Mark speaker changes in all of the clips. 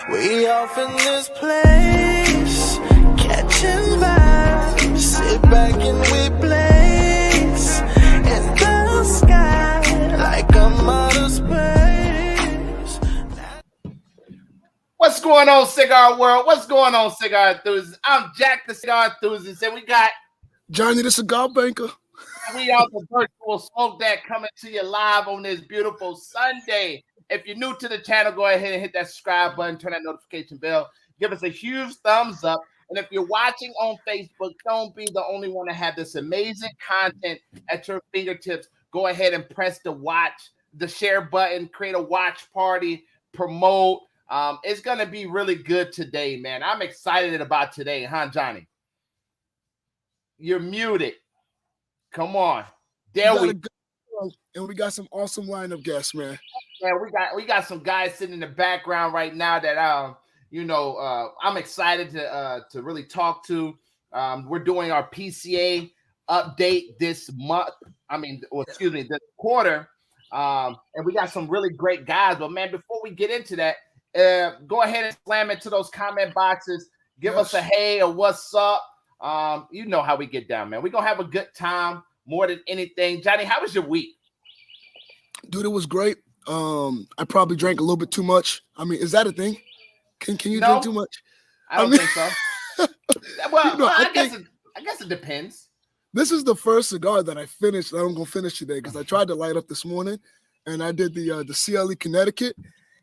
Speaker 1: We off in this place, catching vibes, sit back and we blaze in the sky like I'm out of space.
Speaker 2: What's going on, cigar world? What's going on, cigar enthusiasts? I'm Jack, the cigar enthusiast, and we got
Speaker 3: Johnny, the cigar banker.
Speaker 2: We are the virtual smoke that coming to you live on this beautiful Sunday. If you're new to the channel, go ahead and hit that subscribe button, turn that notification bell, give us a huge thumbs up. And if you're watching on Facebook, don't be the only one to have this amazing content at your fingertips. Go ahead and press the share button, create a watch party, promote. It's going to be really good today, man. I'm excited about today, huh, Johnny? You're muted. Come on. There we go.
Speaker 3: And we got some awesome lineup guests, man.
Speaker 2: Yeah, we got some guys sitting in the background right now that I'm excited to really talk to. We're doing our PCA update this month. This quarter. And we got some really great guys. But man, before we get into that, go ahead and slam into those comment boxes. Give us a hey or what's up. You know how we get down, man. We're gonna have a good time more than anything. Johnny, how was your week?
Speaker 3: Dude, it was great. I probably drank a little bit too much. I mean, is that a thing? Can you drink too much?
Speaker 2: I don't think so. Well, I guess it depends.
Speaker 3: This is the first cigar that I finished that I'm gonna finish today because I tried to light up this morning and I did the CLE Connecticut,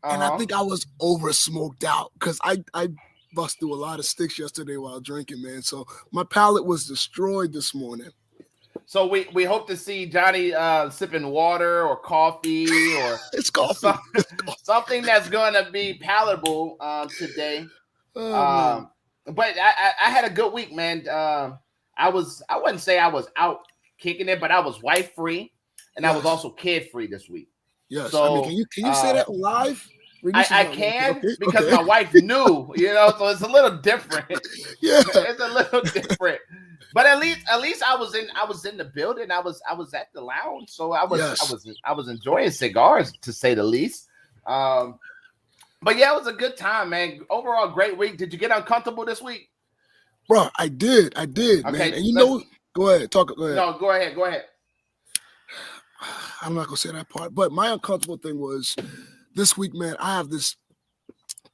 Speaker 3: and I think I was over smoked out because I bust through a lot of sticks yesterday while drinking, man. So my palate was destroyed this morning.
Speaker 2: So we hope to see Johnny sipping water or coffee or
Speaker 3: it's coffee.
Speaker 2: Something that's going to be palatable today. But I had a good week, man. I wouldn't say I was out kicking it, but I was wife free and I was also kid free this week.
Speaker 3: Yes.
Speaker 2: So,
Speaker 3: I mean, can you say that live?
Speaker 2: I can because my wife knew, so it's a little different.
Speaker 3: Yeah,
Speaker 2: it's a little different. But at least I was in the building. I was at the lounge, so I was enjoying cigars to say the least. But yeah, it was a good time, man. Overall, great week. Did you get uncomfortable this week?
Speaker 3: Bro, I did, okay, man. And go ahead, talk. Go ahead.
Speaker 2: No, go ahead.
Speaker 3: I'm not gonna say that part, but my uncomfortable thing was this week, man. I have this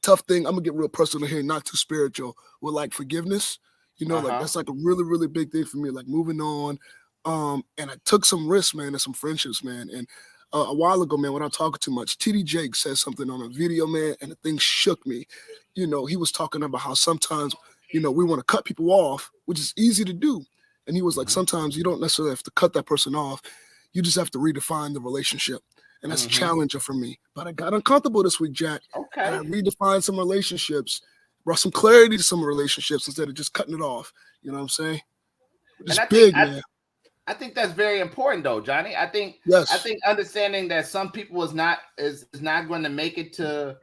Speaker 3: tough thing. I'm gonna get real personal here, not too spiritual. With like forgiveness, like that's like a really, really big thing for me. Like moving on, and I took some risks, man, and some friendships, man. And a while ago, man, without talking too much, TD Jake said something on a video, man, and the thing shook me. He was talking about how sometimes, we want to cut people off, which is easy to do. And he was like, sometimes you don't necessarily have to cut that person off. You just have to redefine the relationship. And that's a challenger for me. But I got uncomfortable this week, Jack.
Speaker 2: Okay.
Speaker 3: And I redefined some relationships, brought some clarity to some relationships instead of just cutting it off. You know what I'm saying? It's big, man.
Speaker 2: I think that's very important, though, Johnny. I think understanding that some people is not going to make it to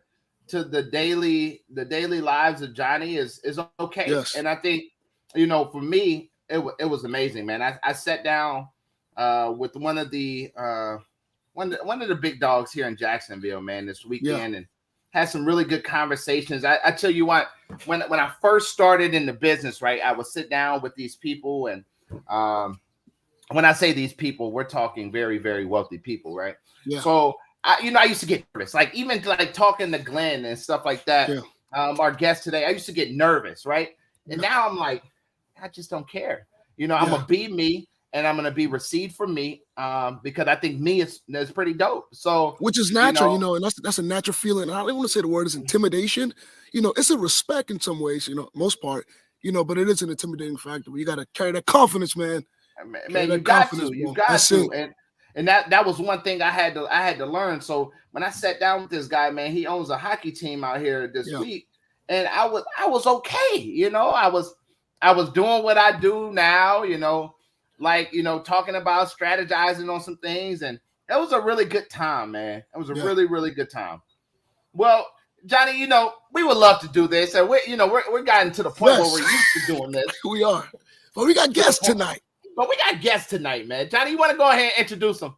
Speaker 2: the daily lives of Johnny is okay.
Speaker 3: Yes.
Speaker 2: And I think, for me, it was amazing, man. I sat down with one of the big dogs here in Jacksonville, man, this weekend, and had some really good conversations. I tell you what, when I first started in the business, right, I would sit down with these people, and when I say these people, we're talking very, very wealthy people, right? Yeah. So I used to get nervous, like even like talking to Glynn and stuff like that. Yeah. Our guest today, I used to get nervous, right? And now I'm like, I just don't care. I'm gonna be me. And I'm going to be received for me because I think me is pretty dope. So,
Speaker 3: which is natural, and that's a natural feeling. I don't want to say the word is intimidation. It's a respect in some ways, most part, but it is an intimidating factor. You got to carry that confidence, man.
Speaker 2: Man, you got to. And that was one thing I had to learn. So when I sat down with this guy, man, he owns a hockey team out here this week, and I was okay. I was doing what I do now, like, talking about strategizing on some things. And it was a really good time, man. It was a really, really good time. Well, Johnny, we would love to do this. And we're gotten to the point where we're used to doing this.
Speaker 3: We are. But we got guests tonight.
Speaker 2: Man. Johnny, you want to go ahead and introduce them?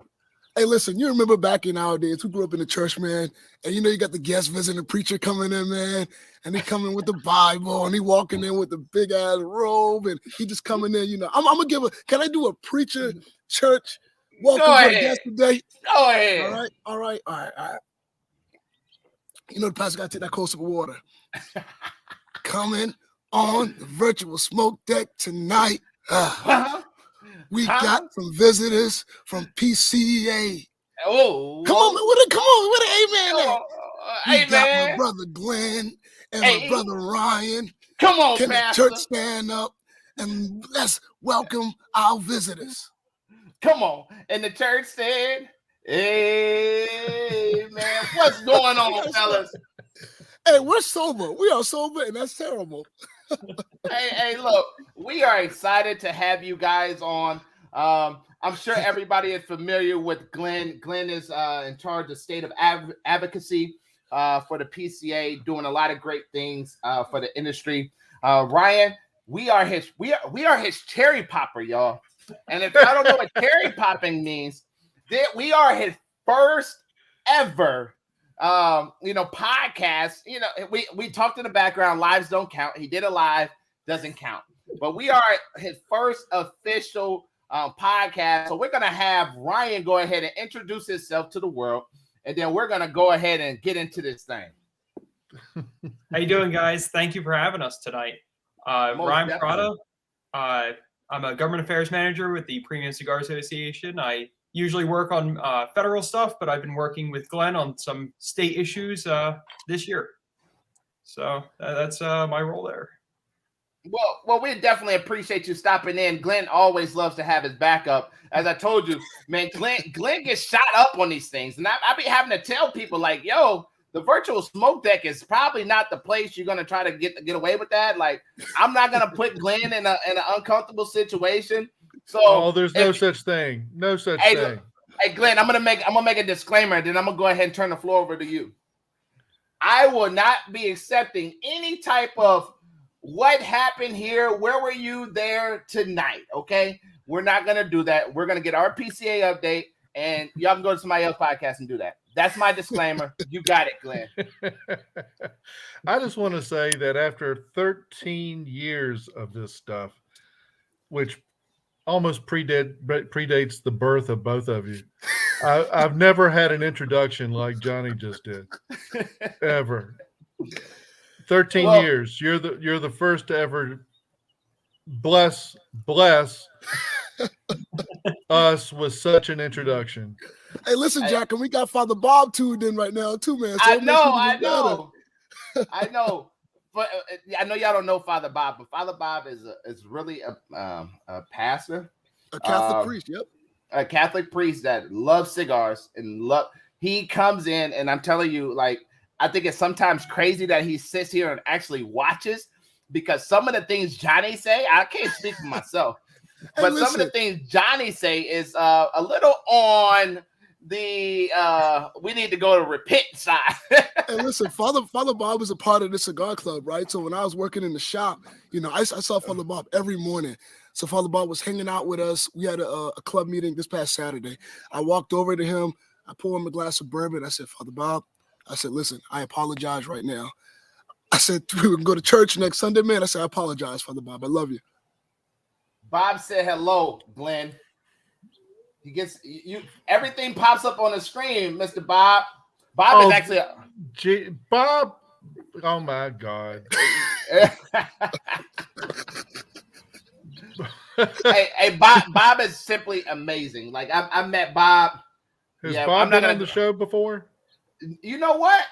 Speaker 3: Hey, listen, you remember back in our days, we grew up in the church, man, and you got the guest visiting preacher coming in, man, and he coming with the Bible, and he walking in with the big ass robe, and he just coming in, I'm gonna can I do a preacher church welcome for the guest today?
Speaker 2: Go ahead.
Speaker 3: All right. The pastor got to take that close of water. Coming on the virtual smoke deck tonight. We got some visitors from PCA.
Speaker 2: Oh,
Speaker 3: come on, with an amen. We got
Speaker 2: man.
Speaker 3: my brother Glynn and my brother Ryan.
Speaker 2: Come on,
Speaker 3: Can
Speaker 2: Pastor.
Speaker 3: the church stand up and let's welcome our visitors?
Speaker 2: Come on. And the church said, "Hey, man, what's going on, fellas?"
Speaker 3: Hey, we're sober. We are sober, and that's terrible.
Speaker 2: Hey, look, we are excited to have you guys on. I'm sure everybody is familiar with Glynn. Glynn is in charge of state of advocacy for the PCA, doing a lot of great things for the industry. Ryan, we are his cherry popper, y'all. And if y'all don't know what cherry popping means, we are his first ever podcast. We talked in the background. Lives don't count. He did a live, doesn't count. But we are his first official podcast. So we're gonna have Ryan go ahead and introduce himself to the world, and then we're gonna go ahead and get into this thing.
Speaker 4: How you doing, guys? Thank you for having us tonight. Ryan Prada. I'm a government affairs manager with the Premium Cigar Association. I usually work on federal stuff, but I've been working with Glynn on some state issues this year. So that's my role there.
Speaker 2: Well, we definitely appreciate you stopping in. Glynn always loves to have his backup. As I told you, man, Glynn gets shot up on these things. And I be having to tell people like, yo, the virtual smoke deck is probably not the place you're going to try to get away with that. Like, I'm not going to put Glynn in an uncomfortable situation. So
Speaker 5: there's no such thing. No such thing.
Speaker 2: Hey, Glynn, I'm gonna make a disclaimer, then I'm gonna go ahead and turn the floor over to you. I will not be accepting any type of what happened here. Where were you there tonight? Okay, we're not gonna do that. We're gonna get our PCA update, and y'all can go to somebody else's podcast and do that. That's my disclaimer. You got it, Glynn.
Speaker 5: I just want to say that after 13 years of this stuff, which almost predates the birth of both of you, I've never had an introduction like Johnny just did, ever. 13 years. You're the first to ever bless us with such an introduction.
Speaker 3: Hey, listen, Jack, and we got Father Bob tuned in right now too, man. So
Speaker 2: I know. But I know y'all don't know Father Bob, but Father Bob is really a pastor,
Speaker 3: a Catholic priest. Yep,
Speaker 2: a Catholic priest that loves cigars and He comes in, and I'm telling you, like, I think it's sometimes crazy that he sits here and actually watches, because some of the things Johnny say, I can't speak for myself, but some of the things Johnny say is a little on the we need to go to repent side.
Speaker 3: And listen, Father Bob is a part of the cigar club, right? So when I was working in the shop, I saw Father Bob every morning. So Father Bob was hanging out with us. We had a club meeting this past Saturday. I walked over to him. I poured him a glass of bourbon. I said, Father Bob, I said, listen, I apologize right now. I said, we can go to church next Sunday, man. I said, I apologize, Father Bob. I love you.
Speaker 2: Bob said hello, Glynn. He gets you. Everything pops up on the screen, Mr. Bob. Bob is actually
Speaker 5: Bob. Oh my God.
Speaker 2: hey, Bob is simply amazing. Like I met Bob.
Speaker 5: Has Bob been on the show before?
Speaker 2: You know what?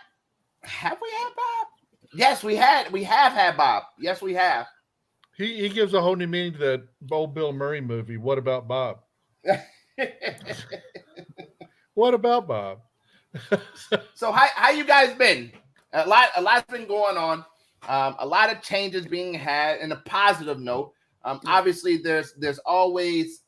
Speaker 2: Have we had Bob? Yes, we have had Bob. Yes, we have.
Speaker 5: He gives a whole new meaning to that old Bill Murray movie. What about Bob? What about Bob?
Speaker 2: So how you guys been? A lot's been going on. A lot of changes being had in a positive note. Obviously, there's always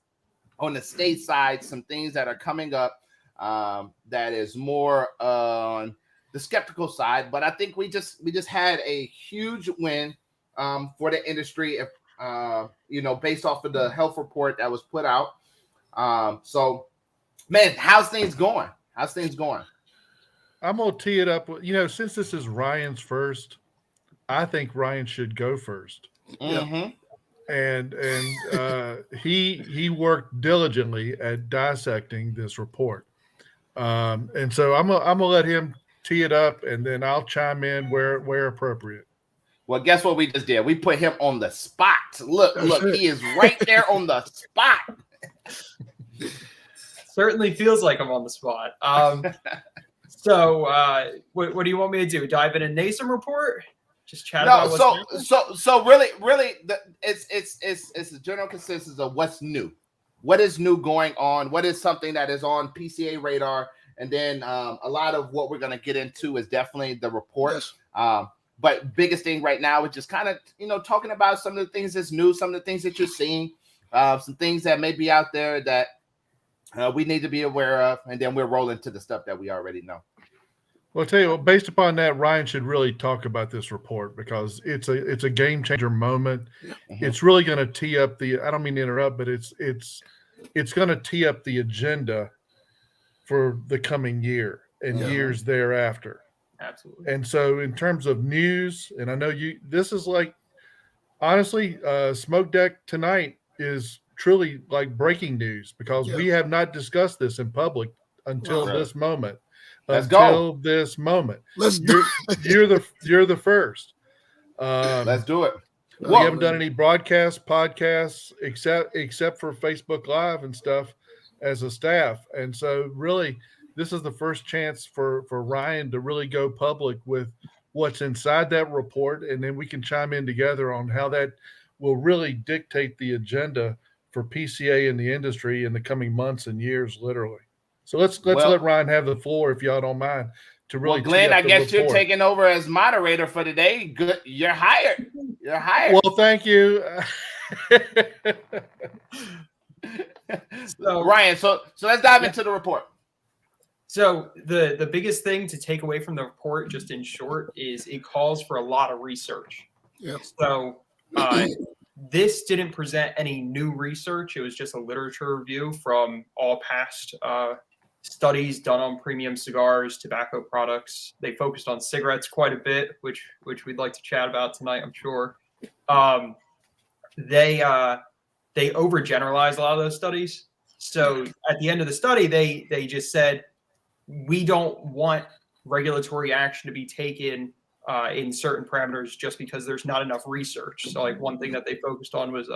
Speaker 2: on the state side some things that are coming up that is more on the skeptical side. But I think we just had a huge win for the industry. Based off of the health report that was put out. So Man, how's things going?
Speaker 5: I'm gonna tee it up. Since this is Ryan's first, I think Ryan should go first.
Speaker 2: Mm-hmm.
Speaker 5: And he worked diligently at dissecting this report, and so I'm gonna let him tee it up, and then I'll chime in where appropriate.
Speaker 2: Well, guess what we just did? We put him on the spot. Look, he is right there on the spot.
Speaker 4: Certainly feels like I'm on the spot. So what do you want me to do? Dive in a NASM report? Just chat about what's new?
Speaker 2: So really, it's a general consensus of what's new. What is new going on? What is something that is on PCA radar? And then a lot of what we're going to get into is definitely the report. Yes. But biggest thing right now is just kind of, talking about some of the things that's new, some of the things that you're seeing, some things that may be out there that we need to be aware of. And then we're rolling to the stuff that we already know.
Speaker 5: Well, I'll tell you what, based upon that, Ryan should really talk about this report because it's a game changer moment. Mm-hmm. It's really going to tee up I don't mean to interrupt, but it's going to tee up the agenda for the coming year and years thereafter.
Speaker 4: Absolutely.
Speaker 5: And so in terms of news, and I know this is like, honestly, Smoke Deck tonight is truly like breaking news because we have not discussed this in public until this moment. This moment. You're the first.
Speaker 2: Let's do it.
Speaker 5: We haven't done any podcasts, except for Facebook Live and stuff as a staff. And so really, this is the first chance for Ryan to really go public with what's inside that report. And then we can chime in together on how that will really dictate the agenda for PCA in the industry in the coming months and years, literally. So let's let Ryan have the floor, if y'all don't mind, to really.
Speaker 2: Well, Glenn, I guess you're taking over as moderator for today. Good, you're hired.
Speaker 5: Well, thank you.
Speaker 2: So Ryan, so let's dive into the report.
Speaker 4: So the biggest thing to take away from the report, just in short, is it calls for a lot of research.
Speaker 3: Yeah.
Speaker 4: So this didn't present any new research. It was just a literature review from all past studies done on premium cigars, tobacco products. They focused on cigarettes quite a bit, which we'd like to chat about tonight, I'm sure. They overgeneralized a lot of those studies. So at the end of the study, they just said, we don't want regulatory action to be taken in certain parameters just because there's not enough research. So like one thing that they focused on was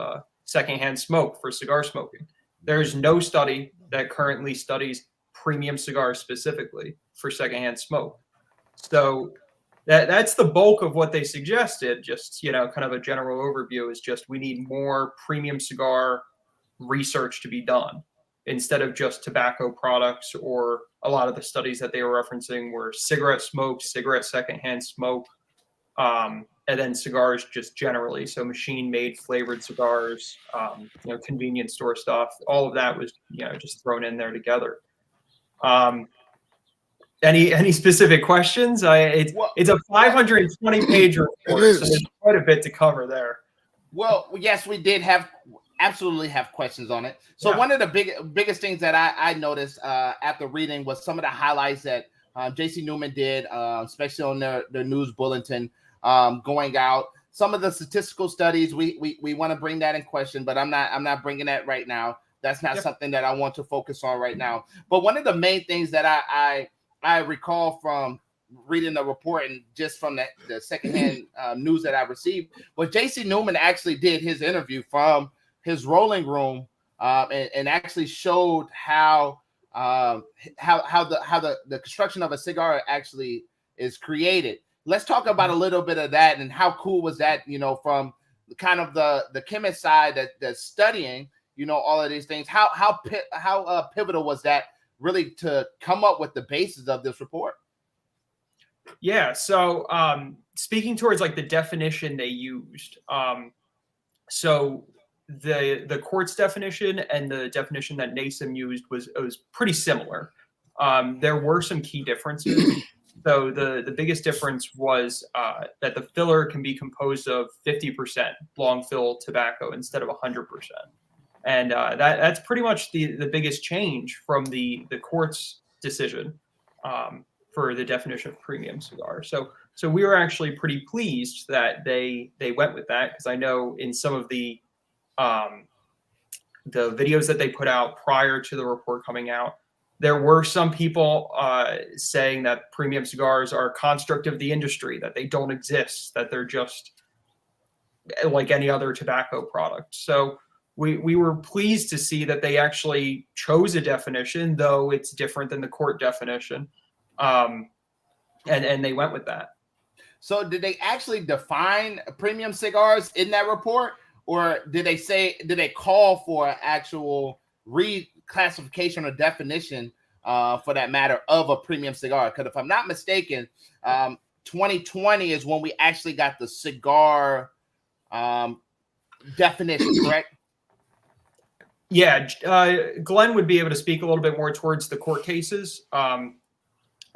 Speaker 4: secondhand smoke for cigar smoking. There's no study that currently studies premium cigars specifically for secondhand smoke. So that's the bulk of what they suggested. Just, kind of a general overview is just we need more premium cigar research to be done instead of just tobacco products, or a lot of the studies that they were referencing were cigarette smoke, cigarette secondhand smoke, and then cigars just generally. So machine-made flavored cigars, convenience store stuff. All of that was, just thrown in there together. Any specific questions? It's a 520-page report, so there's quite a bit to cover there.
Speaker 2: Well, yes, we did absolutely have questions on it. So one of the biggest things that I noticed after reading was some of the highlights that JC Newman did, especially on their news bulletin going out. Some of the statistical studies, we want to bring that in question, but I'm not bringing that right now. That's not something that I want to focus on right now. But one of the main things that I recall from reading the report and just from the secondhand news that I received was JC Newman actually did his interview from his rolling room and actually showed how the construction of a cigar actually is created. Let's talk about a little bit of that and how cool was that, from kind of the chemist side that's studying, all of these things. How pivotal was that really to come up with the basis of this report?
Speaker 4: Yeah. So speaking towards like the definition they used, so the court's definition and the definition that NASM used was pretty similar. There were some key differences. So the biggest difference was that the filler can be composed of 50% long fill tobacco instead of 100%. And that's pretty much the biggest change from the court's decision for the definition of premium cigar. So we were actually pretty pleased that they went with that, because I know in some of the videos that they put out prior to the report coming out, there were some people saying that premium cigars are a construct of the industry, that they don't exist, that they're just like any other tobacco product. So we were pleased to see that they actually chose a definition, though it's different than the court definition, and they went with that.
Speaker 2: So did they actually define premium cigars in that report, or did they call for actual reclassification or definition for that matter of a premium cigar? Because if I'm not mistaken, 2020 is when we actually got the cigar definition, correct?
Speaker 4: Yeah, Glenn would be able to speak a little bit more towards the court cases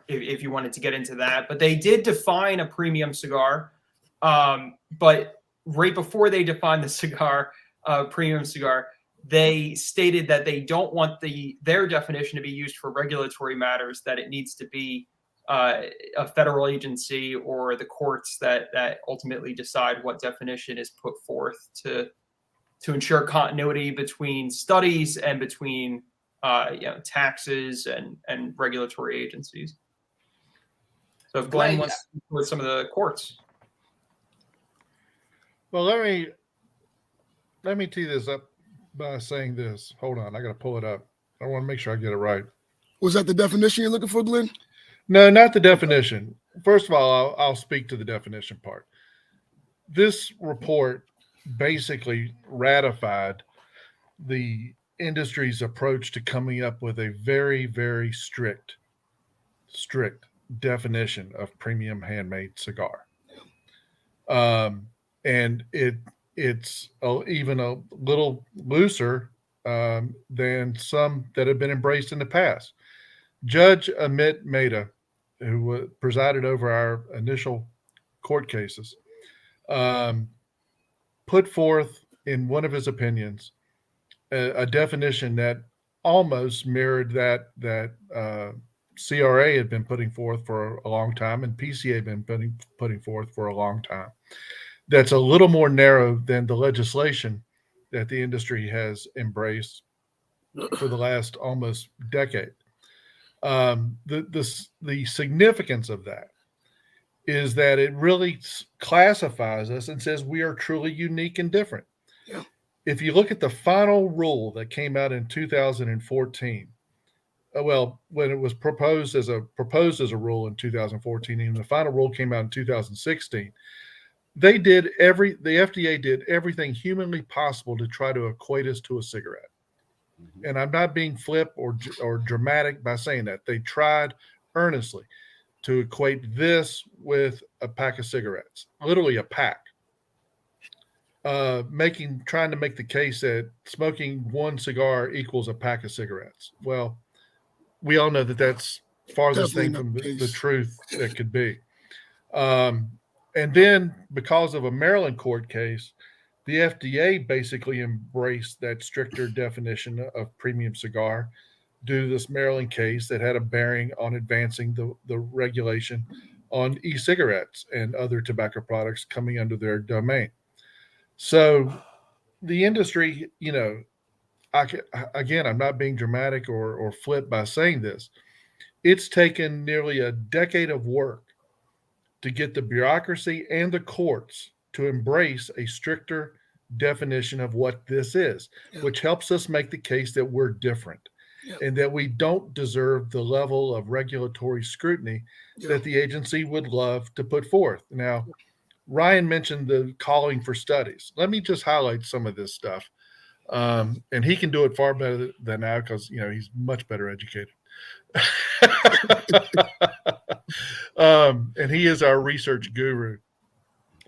Speaker 4: if you wanted to get into that. But they did define a premium cigar. But right before they defined the cigar, premium cigar, they stated that they don't want their definition to be used for regulatory matters, that it needs to be a federal agency or the courts that ultimately decide what definition is put forth to ensure continuity between studies and between taxes and regulatory agencies. So if Glenn wants to with some of the courts.
Speaker 5: Well, let me tee this up by saying this. Hold on, I got to pull it up. I want to make sure I get it right.
Speaker 3: Was that the definition you're looking for, Glenn?
Speaker 5: No, not the definition. First of all, I'll speak to the definition part. This report basically ratified the industry's approach to coming up with a very, very strict definition of premium handmade cigar. And it's even a little looser than some that have been embraced in the past. Judge Amit Mehta, who presided over our initial court cases, put forth in one of his opinions a definition that almost mirrored that CRA had been putting forth for a long time and PCA had been putting forth for a long time. That's a little more narrow than the legislation that the industry has embraced for the last almost decade. The significance of that is that it really classifies us and says we are truly unique and different. Yeah. If you look at the final rule that came out in 2014, well, when it was proposed as a rule in 2014, and the final rule came out in 2016, the FDA did everything humanly possible to try to equate us to a cigarette. Mm-hmm. And I'm not being flip or dramatic by saying that. They tried earnestly to equate this with a pack of cigarettes, literally a pack. Trying to make the case that smoking one cigar equals a pack of cigarettes. Well, we all know that that's farthest thing from the truth that could be. And then because of a Maryland court case, the FDA basically embraced that stricter definition of premium cigar due to this Maryland case that had a bearing on advancing the regulation on e-cigarettes and other tobacco products coming under their domain. So the industry, I'm not being dramatic or flip by saying this. It's taken nearly a decade of work to get the bureaucracy and the courts to embrace a stricter definition of what this is, which helps us make the case that we're different and that we don't deserve the level of regulatory scrutiny that the agency would love to put forth. Now, Ryan mentioned the calling for studies. Let me just highlight some of this stuff. And he can do it far better than I because, he's much better educated. And he is our research guru.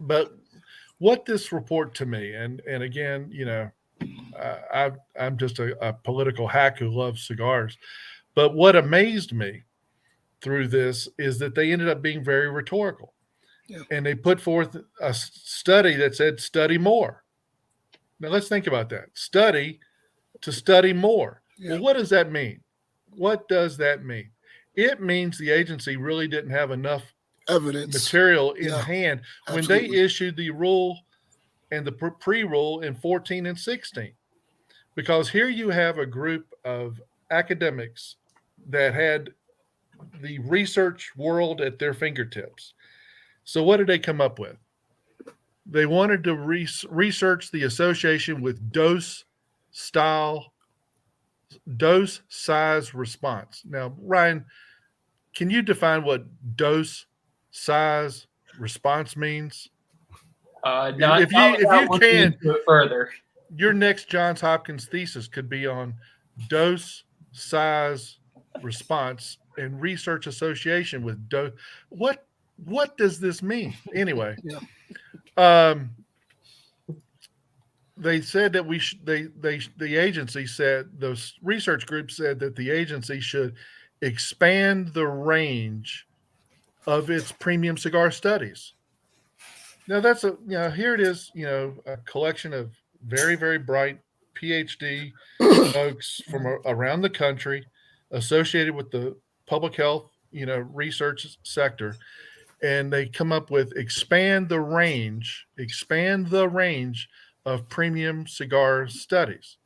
Speaker 5: But what this report to me, and again, I'm just a political hack who loves cigars. But what amazed me through this is that they ended up being very rhetorical. Yeah. And they put forth a study that said study more. Now let's think about that. Study to study more.
Speaker 3: Yeah.
Speaker 5: Well, what does that mean? What does that mean? It means the agency really didn't have enough
Speaker 3: evidence
Speaker 5: material in hand when they issued the rule and the pre-rule in 14 and 16. Because here you have a group of academics that had the research world at their fingertips. So what did they come up with? They wanted to research the association with dose size response. Now, Ryan, can you define what dose size response means? If you can
Speaker 4: further,
Speaker 5: your next Johns Hopkins thesis could be on dose size response and research association with dose. What does this mean? Anyway, they said that the agency said, those research groups said that the agency should expand the range of its premium cigar studies. Now here it is, a collection of very, very bright PhD folks from around the country associated with the public health, research sector. And they come up with expand the range of premium cigar studies.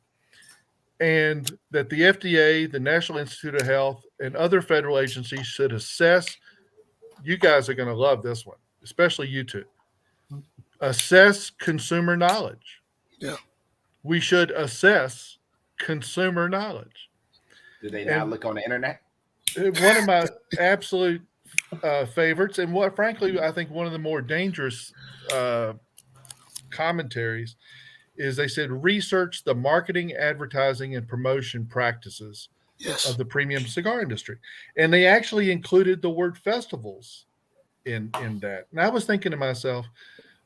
Speaker 5: And that the FDA, the National Institute of Health, and other federal agencies should assess. You guys are going to love this one, especially you two. Assess consumer knowledge.
Speaker 3: Yeah.
Speaker 5: We should assess consumer knowledge.
Speaker 2: Do they not look on the internet?
Speaker 5: One of my absolute favorites, and frankly, I think one of the more dangerous commentaries is they said research the marketing, advertising, and promotion practices of the premium cigar industry. And they actually included the word festivals in that. And I was thinking to myself,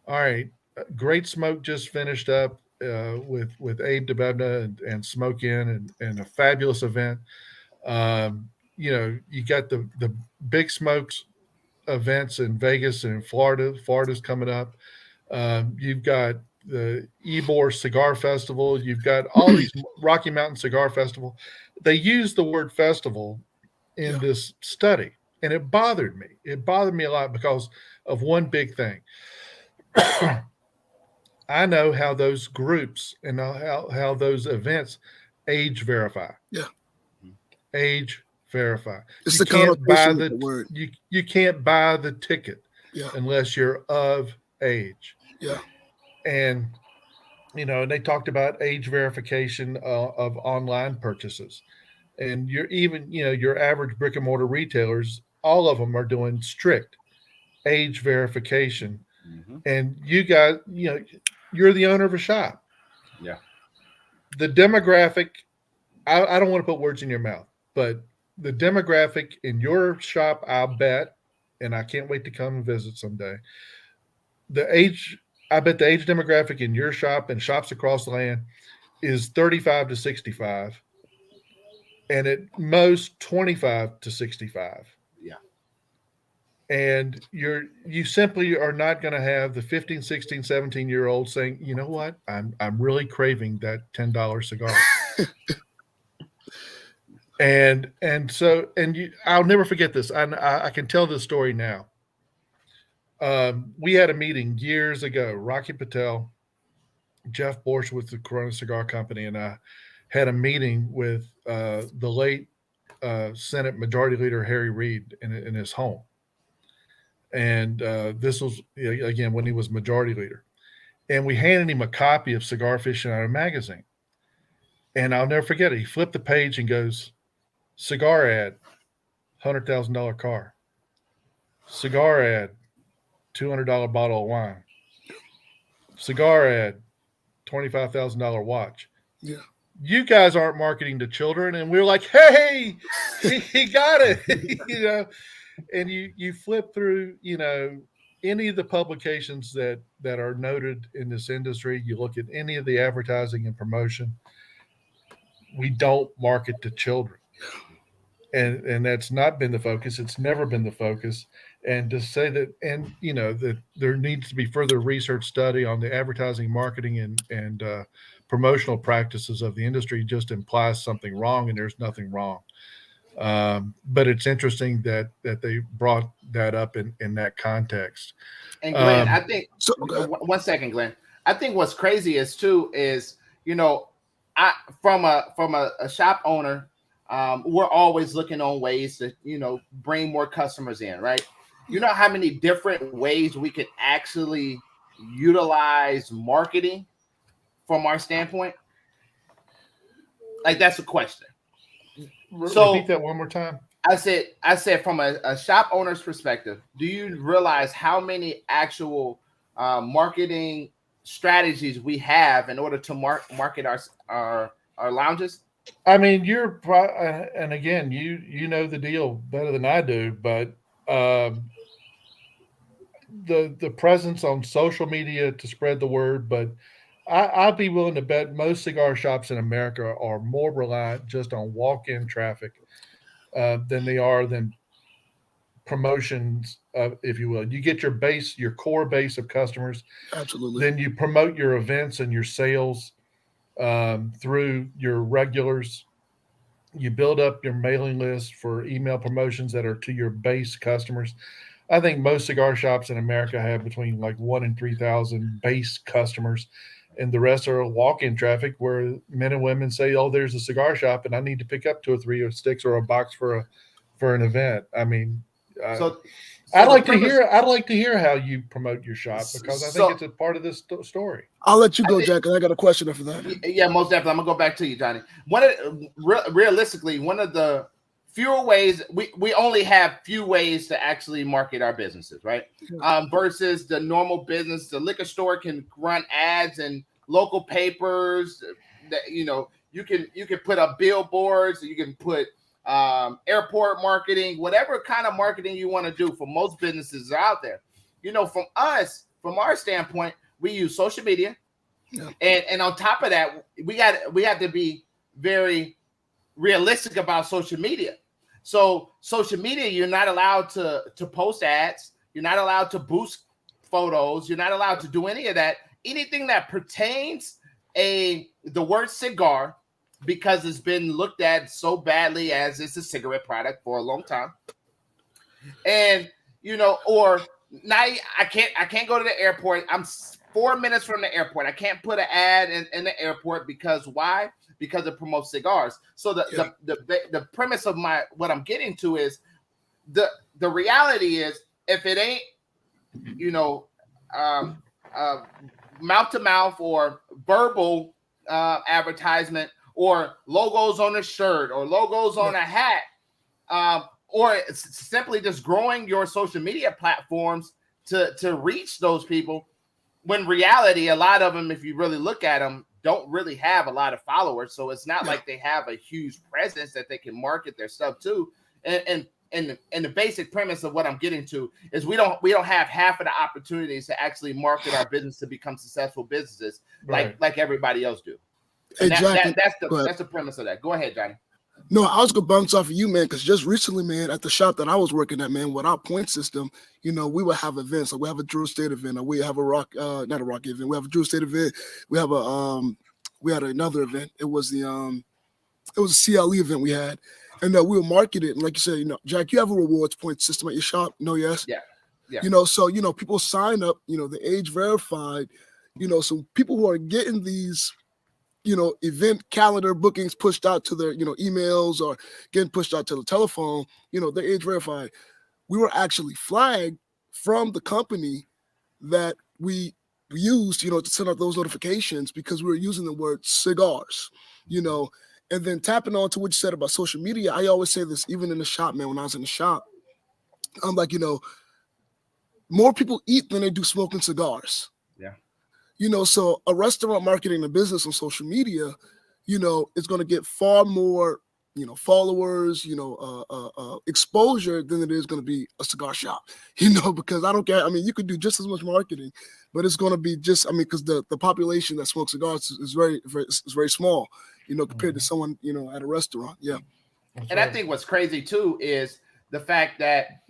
Speaker 5: all right, Great Smoke just finished up with Abe DeBebna and Smoke In and a fabulous event. You got the Big Smokes events in Vegas and in Florida. Florida's coming up. You've got the Ybor Cigar Festival. You've got all these Rocky Mountain Cigar Festival. They use the word festival in this study, and it bothered me. It bothered me a lot because of one big thing. I know how those groups and how those events age verify.
Speaker 3: Yeah.
Speaker 5: Age verify.
Speaker 3: It's
Speaker 5: you
Speaker 3: the connotation of the word.
Speaker 5: You can't buy the ticket
Speaker 3: unless
Speaker 5: you're of age.
Speaker 3: Yeah.
Speaker 5: And and they talked about age verification of online purchases. And your average brick and mortar retailers, all of them are doing strict age verification. Mm-hmm. And you guys, you're the owner of a shop.
Speaker 2: Yeah.
Speaker 5: The demographic, I don't want to put words in your mouth, but the demographic in your shop, I'll bet, and I can't wait to come and visit someday. I bet the age demographic in your shop and shops across the land is 35 to 65, and at most 25 to 65.
Speaker 2: Yeah.
Speaker 5: And you simply are not going to have the 15, 16, 17-year-old saying, you know what, I'm really craving that $10 cigar. I'll never forget this. I can tell this story now. We had a meeting years ago. Rocky Patel, Jeff Borsch with the Corona Cigar Company, and I had a meeting with the late Senate Majority Leader Harry Reid in his home. And this was, again, when he was Majority Leader. And we handed him a copy of Cigar Aficionado magazine. And I'll never forget it. He flipped the page and goes, cigar ad, $100,000 car. Cigar ad, $200 bottle of wine. Cigar ad, $25,000 watch.
Speaker 3: Yeah.
Speaker 5: You guys aren't marketing to children. And we were like, hey, he got it. And you flip through, any of the publications that are noted in this industry, you look at any of the advertising and promotion, we don't market to children. And that's not been the focus. It's never been the focus. And to say that, that there needs to be further research study on the advertising, marketing, and promotional practices of the industry just implies something wrong, and there's nothing wrong. But it's interesting that they brought that up in that context.
Speaker 2: And Glenn, I think one second, Glenn. I think what's crazy is from a shop owner, we're always looking on ways to bring more customers in, right? You know how many different ways we could actually utilize marketing from our standpoint? Like, that's a question. So
Speaker 5: repeat that one more time.
Speaker 2: I said from a shop owner's perspective, do you realize how many actual marketing strategies we have in order to market our lounges?
Speaker 5: I mean, and again, you know the deal better than I do, but the presence on social media to spread the word. But I'd be willing to bet most cigar shops in America are more reliant just on walk-in traffic than they are than promotions, if you will. You get your core base of customers.
Speaker 3: Absolutely.
Speaker 5: Then you promote your events and your sales through your regulars. You build up your mailing list for email promotions that are to your base customers. I think most cigar shops in America have between like 1,000 and 3,000 base customers, and the rest are walk-in traffic where men and women say, "Oh, there's a cigar shop, and I need to pick up 2 or 3 sticks or a box for an event." I mean, I'd like to hear how you promote your shop, because I think it's a part of this story.
Speaker 3: I'll let you go, Jack, and I got a question after that.
Speaker 2: Yeah, most definitely. I'm gonna go back to you, Johnny. Realistically, one of the fewer ways we only have few ways to actually market our businesses, right? Versus the normal business, the liquor store can run ads in local papers. That you can put up billboards, you can put airport marketing, whatever kind of marketing you want to do. For most businesses are out there. From our standpoint, we use social media, and on top of that, we have to be very realistic about social media. So social media, you're not allowed to post ads. You're not allowed to boost photos. You're not allowed to do any of that. Anything that pertains the word cigar, because it's been looked at so badly as it's a cigarette product for a long time. And or now I can't go to the airport. I'm 4 minutes from the airport. I can't put an ad in the airport because why? Because it promotes cigars. So the premise of what I'm getting to is the reality is, if it ain't mouth to mouth or verbal advertisement, or logos on a shirt, or logos on a hat, or it's simply just growing your social media platforms to reach those people, when reality, a lot of them, if you really look at them, don't really have a lot of followers. So it's not like they have a huge presence that they can market their stuff to. And the basic premise of what I'm getting to is we don't have half of the opportunities to actually market our business to become successful businesses like everybody else do.
Speaker 3: Exactly.
Speaker 2: That's the premise of that. Go ahead, Johnny.
Speaker 3: No, I was gonna bounce off of you, man, because just recently, man, at the shop that I was working at, man, with our point system, we would have events. Like we have a Drew State event, or we have not a rock event. We have a Drew State event. We have we had another event. It was a CLE event we had, and we would market it. And like you said, Jack, you have a rewards point system at your shop? No, yes.
Speaker 2: Yeah.
Speaker 3: So people sign up. The age verified. So people who are getting these event calendar bookings pushed out to their, emails, or getting pushed out to the telephone, they're age verified. We were actually flagged from the company that we used, to send out those notifications, because we were using the word cigars, and then tapping on to what you said about social media. I always say this, even in the shop, man, when I was in the shop, I'm like, more people eat than they do smoking cigars. Yeah. So a restaurant marketing a business on social media, is going to get far more, followers, exposure than it is going to be a cigar shop, because I don't care. I mean, you could do just as much marketing, but it's going to be because the population that smokes cigars is very, very, very small, compared to someone, at a restaurant. Yeah.
Speaker 2: And I think what's crazy too is the fact that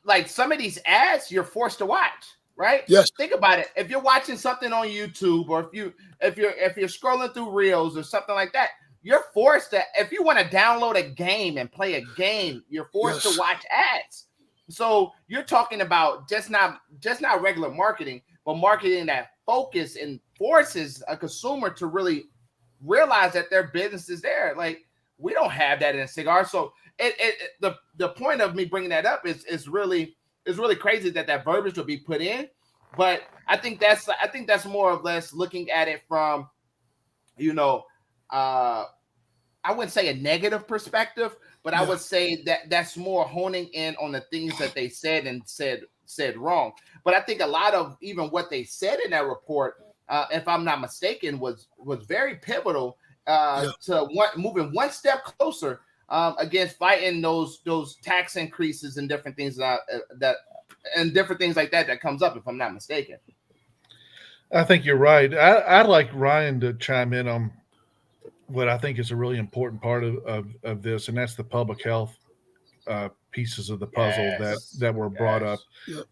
Speaker 2: like some of these ads you're forced to watch. right?
Speaker 3: Yes.
Speaker 2: Think about it. If you're watching something on YouTube, or if you're scrolling through Reels or something like that, you're forced to, if you want to download a game and play a game, you're forced to watch ads. So you're talking about just not regular marketing, but marketing that focus and forces a consumer to really realize that their business is there. Like, we don't have that in a cigar. So the point of me bringing that up is really crazy that verbiage will be put in. But I think that's more or less looking at it from, I wouldn't say a negative perspective, but I would say that's more honing in on the things that they said and said wrong. But I think a lot of even what they said in that report, if I'm not mistaken, was very pivotal to moving one step closer against fighting those tax increases and different things different things like that comes up, if I'm not mistaken.
Speaker 5: I think you're right. I'd like Ryan to chime in on what I think is a really important part of this, and that's the public health pieces of the puzzle that were brought up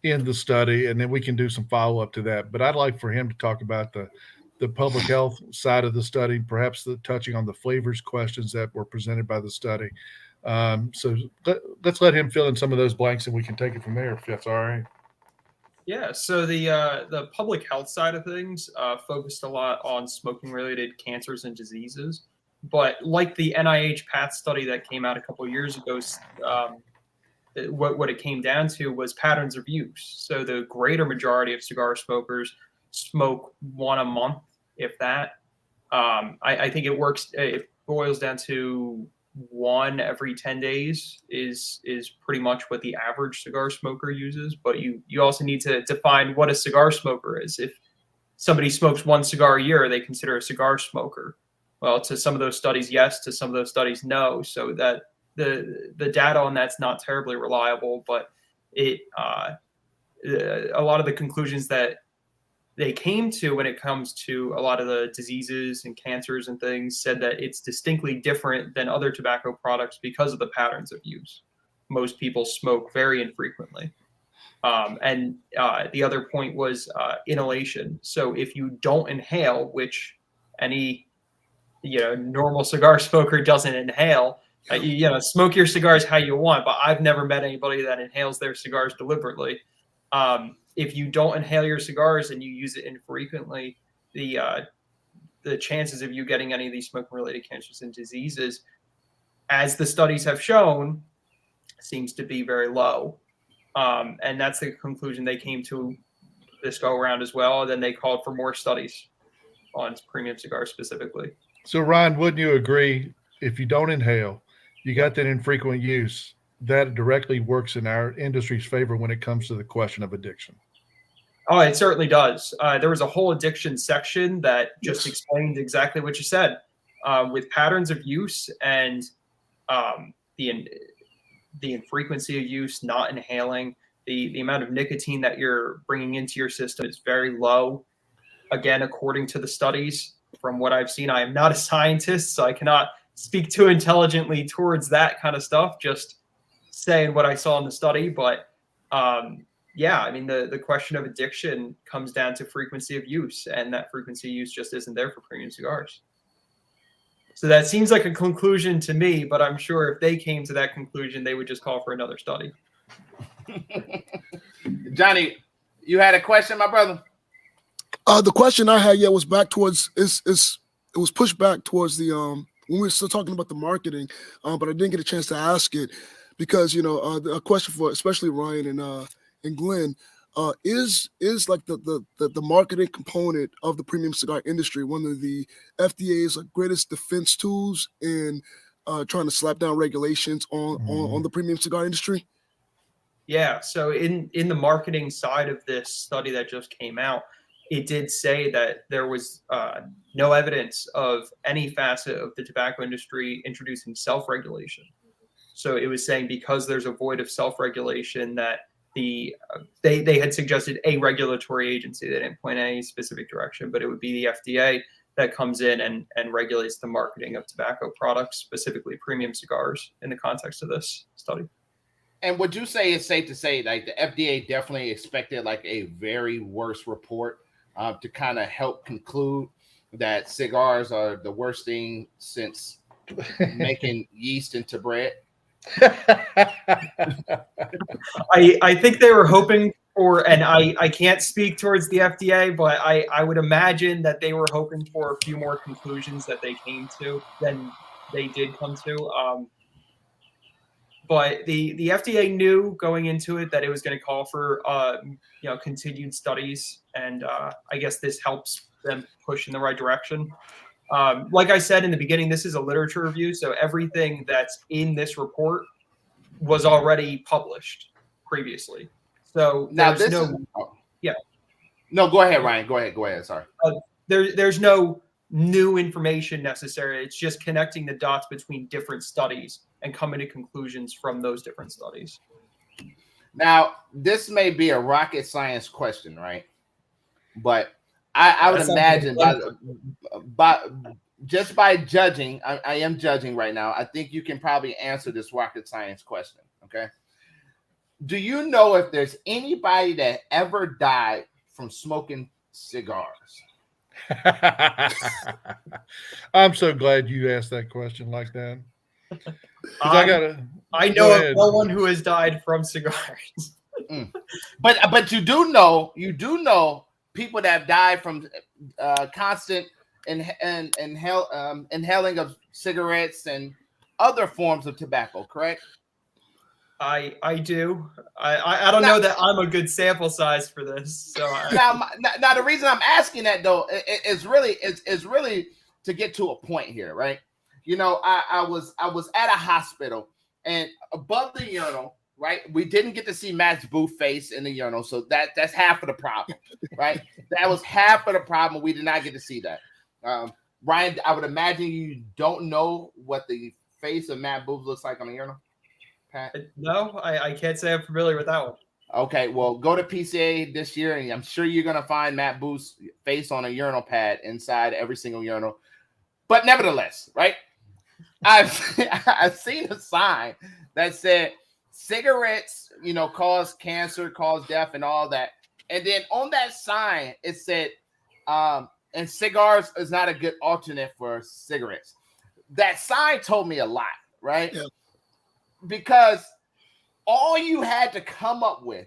Speaker 5: in the study, and then we can do some follow-up to that. But I'd like for him to talk about the public health side of the study, perhaps touching on the flavors questions that were presented by the study. So let's let him fill in some of those blanks, and we can take it from there, if that's all right.
Speaker 4: Yeah, so the public health side of things focused a lot on smoking-related cancers and diseases. But like the NIH PATH study that came out a couple of years ago, what it came down to was patterns of use. So the greater majority of cigar smokers smoke one a month, if that. I think it boils down to one every 10 days is pretty much what the average cigar smoker uses. But you also need to define what a cigar smoker is. If somebody smokes one cigar a year, are they consider a cigar smoker? Well, to some of those studies, yes. To some of those studies, no. So that the data on that's not terribly reliable, but a lot of the conclusions that they came to when it comes to a lot of the diseases and cancers and things said that it's distinctly different than other tobacco products because of the patterns of use. Most people smoke very infrequently. And the other point was inhalation. So if you don't inhale, which any normal cigar smoker doesn't inhale, smoke your cigars how you want, but I've never met anybody that inhales their cigars deliberately. If you don't inhale your cigars and you use it infrequently, the chances of you getting any of these smoking-related cancers and diseases, as the studies have shown, seems to be very low. And that's the conclusion they came to this go around as well. And then they called for more studies on premium cigars specifically.
Speaker 5: So Ryan, wouldn't you agree, if you don't inhale, you got that infrequent use, that directly works in our industry's favor when it comes to the question of addiction?
Speaker 4: Oh, it certainly does. There was a whole addiction section that just explained exactly what you said, with patterns of use and the infrequency of use, not inhaling, the amount of nicotine that you're bringing into your system is very low. Again, according to the studies, from what I've seen, I am not a scientist, so I cannot speak too intelligently towards that kind of stuff, just saying what I saw in the study. But yeah, I mean, the question of addiction comes down to frequency of use, and that frequency of use just isn't there for premium cigars. So that seems like a conclusion to me, but I'm sure if they came to that conclusion, they would just call for another study.
Speaker 2: Johnny, you had a question, my brother?
Speaker 3: The question I had was back towards it was pushed back towards the when we were still talking about the marketing, but I didn't get a chance to ask it because a question for especially Ryan and Glynn is like the marketing component of the premium cigar industry one of the FDA's greatest defense tools in trying to slap down regulations on the premium cigar industry?
Speaker 4: Yeah, so in the marketing side of this study that just came out, it did say that there was no evidence of any facet of the tobacco industry introducing self-regulation. So it was saying because there's a void of self-regulation that they had suggested a regulatory agency. They didn't point in any specific direction, but it would be the FDA that comes in and regulates the marketing of tobacco products, specifically premium cigars, in the context of this study.
Speaker 2: And would you say it's safe to say like the FDA definitely expected like a very worse report to kind of help conclude that cigars are the worst thing since making yeast into bread?
Speaker 4: I think they were hoping for, and I can't speak towards the FDA, but I would imagine that they were hoping for a few more conclusions that they came to than they did come to. But the FDA knew going into it that it was going to call for continued studies, and I guess this helps them push in the right direction. Like I said in the beginning, this is a literature review, so everything that's in this report was already published previously. So
Speaker 2: Now
Speaker 4: there's
Speaker 2: No, go ahead, Ryan. Go ahead. Sorry.
Speaker 4: There's no new information necessary. It's just connecting the dots between different studies and coming to conclusions from those different studies.
Speaker 2: Now, this may be a rocket science question, right? But I would imagine by judging, I am judging right now. I think you can probably answer this rocket science question. Okay. Do you know if there's anybody that ever died from smoking cigars?
Speaker 5: I'm so glad you asked that question like that. I
Speaker 4: know of no one who has died from cigars.
Speaker 2: But you do know people that have died from constant inhaling of cigarettes and other forms of tobacco, correct?
Speaker 4: I do. I don't know that I'm a good sample size for this. So
Speaker 2: now the reason I'm asking that though is really to get to a point here, right? You know, I was at a hospital and above the urinal, right? We didn't get to see Matt's booth face in the urinal, so that's half of the problem, right? That was half of the problem. We did not get to see that. Ryan, I would imagine you don't know what the face of Matt Booth looks like on the urinal. Pat?
Speaker 4: No, I can't say I'm familiar with that one.
Speaker 2: Okay, well, go to PCA this year, and I'm sure you're going to find Matt Booth's face on a urinal pad inside every single urinal. But nevertheless, right, I've seen a sign that said cigarettes, cause cancer, cause death, and all that. And then on that sign, it said, and cigars is not a good alternate for cigarettes. That sign told me a lot, right? Yeah. Because all you had to come up with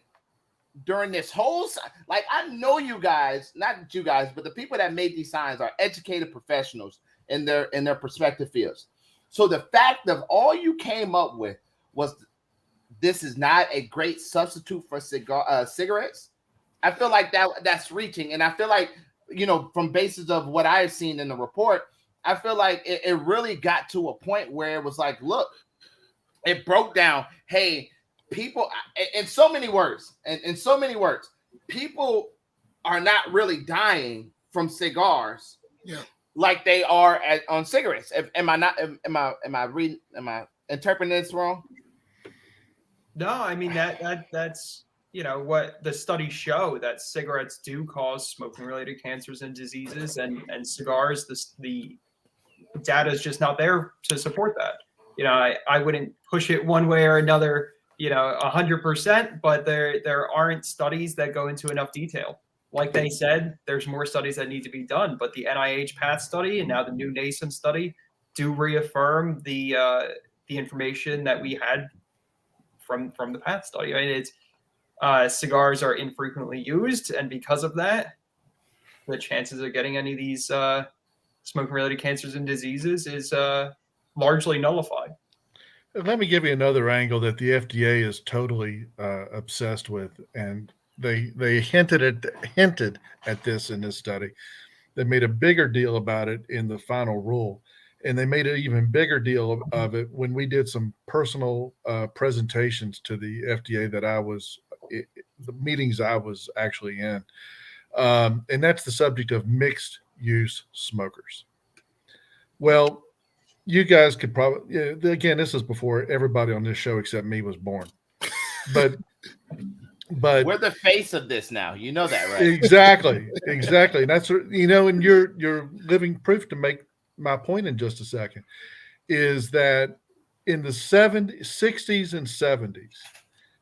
Speaker 2: during this whole, like, I know you guys, not you guys, but the people that made these signs are educated professionals in their respective fields. So the fact of all you came up with was this is not a great substitute for cigarettes. I feel like that's reaching, and I feel like from basis of what I've seen in the report, I feel like it really got to a point where it was like, look. It broke down. Hey, people, in so many words, people are not really dying from cigars, like they are on cigarettes. Am I interpreting this wrong?
Speaker 4: No, I mean that's what the studies show, that cigarettes do cause smoking-related cancers and diseases, and cigars, the data is just not there to support that. I wouldn't push it one way or another, 100%, but there aren't studies that go into enough detail. Like they said, there's more studies that need to be done, but the NIH PATH study and now the new NASEM study do reaffirm the information that we had from the PATH study. I mean, it's cigars are infrequently used, and because of that, the chances of getting any of these smoking-related cancers and diseases is largely nullified.
Speaker 5: Let me give you another angle that the FDA is totally obsessed with, and they hinted at this in this study. They made a bigger deal about it in the final rule, and they made an even bigger deal of it when we did some personal presentations to the FDA the meetings I was actually in, and that's the subject of mixed use smokers. Well, you guys could probably, again, this is before everybody on this show except me was born, but
Speaker 2: we're the face of this now. You know that, right?
Speaker 5: Exactly. And that's, and you're living proof to make my point in just a second, is that in the 60s and 70s,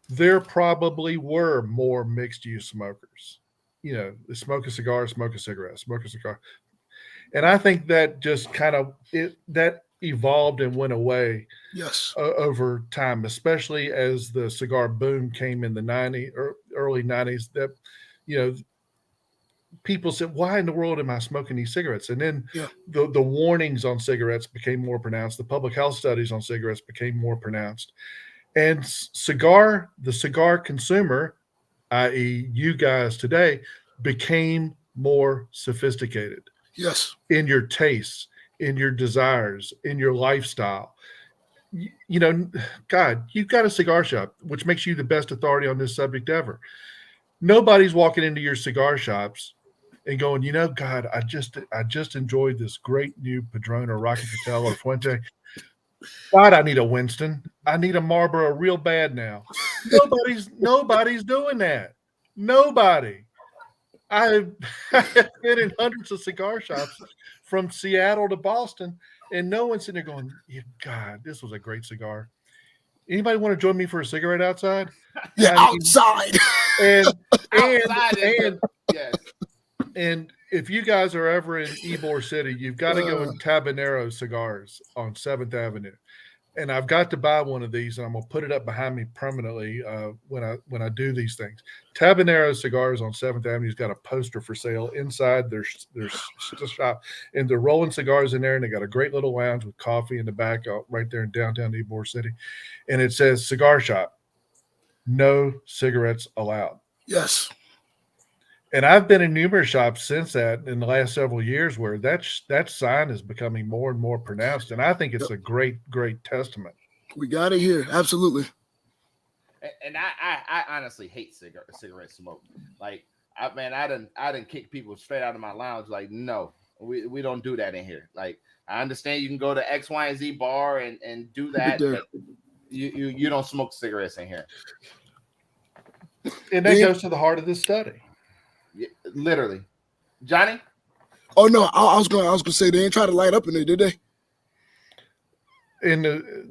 Speaker 5: there probably were more mixed use smokers. You know, they smoke a cigar, smoke a cigarette, smoke a cigar. And I think that just kind of that evolved and went away.
Speaker 3: Yes.
Speaker 5: Over time, especially as the cigar boom came in the 90s or early 90s, that, you know, people said, why in the world am I smoking these cigarettes? And then the warnings on cigarettes became more pronounced. The public health studies on cigarettes became more pronounced. And the cigar consumer, i.e. you guys today, became more sophisticated.
Speaker 3: Yes.
Speaker 5: In your tastes, in your desires, in your lifestyle. You know, God, you've got a cigar shop, which makes you the best authority on this subject ever. Nobody's walking into your cigar shops and going, you know, God, I just enjoyed this great new Padron or Rocky Patel or Fuente. God, I need a Winston. I need a Marlboro real bad now. Nobody's doing that. Nobody. I've been in hundreds of cigar shops from Seattle to Boston, and no one's sitting there going, God, this was a great cigar. Anybody want to join me for a cigarette outside?
Speaker 3: Yeah, outside.
Speaker 5: And if you guys are ever in Ybor City, you've got to go in Tabanero Cigars on 7th Avenue. And I've got to buy one of these, and I'm gonna put it up behind me permanently when I do these things. Tabanero Cigars on 7th Avenue's got a poster for sale inside their shop, and they're rolling cigars in there, and they got a great little lounge with coffee in the back right there in downtown Ybor City, and it says cigar shop, no cigarettes allowed.
Speaker 3: Yes.
Speaker 5: And I've been in numerous shops since that in the last several years where that sign is becoming more and more pronounced. And I think it's a great, great testament.
Speaker 3: We got it here. Absolutely.
Speaker 2: And I honestly hate cigarette smoke. Like, I done kick people straight out of my lounge. Like, no, we don't do that in here. Like, I understand you can go to X, Y, and Z bar and do that, but you don't smoke cigarettes in here.
Speaker 5: And that goes to the heart of this study.
Speaker 2: Literally. Johnny?
Speaker 3: Oh no, I was gonna say they ain't try to light up in there, did they?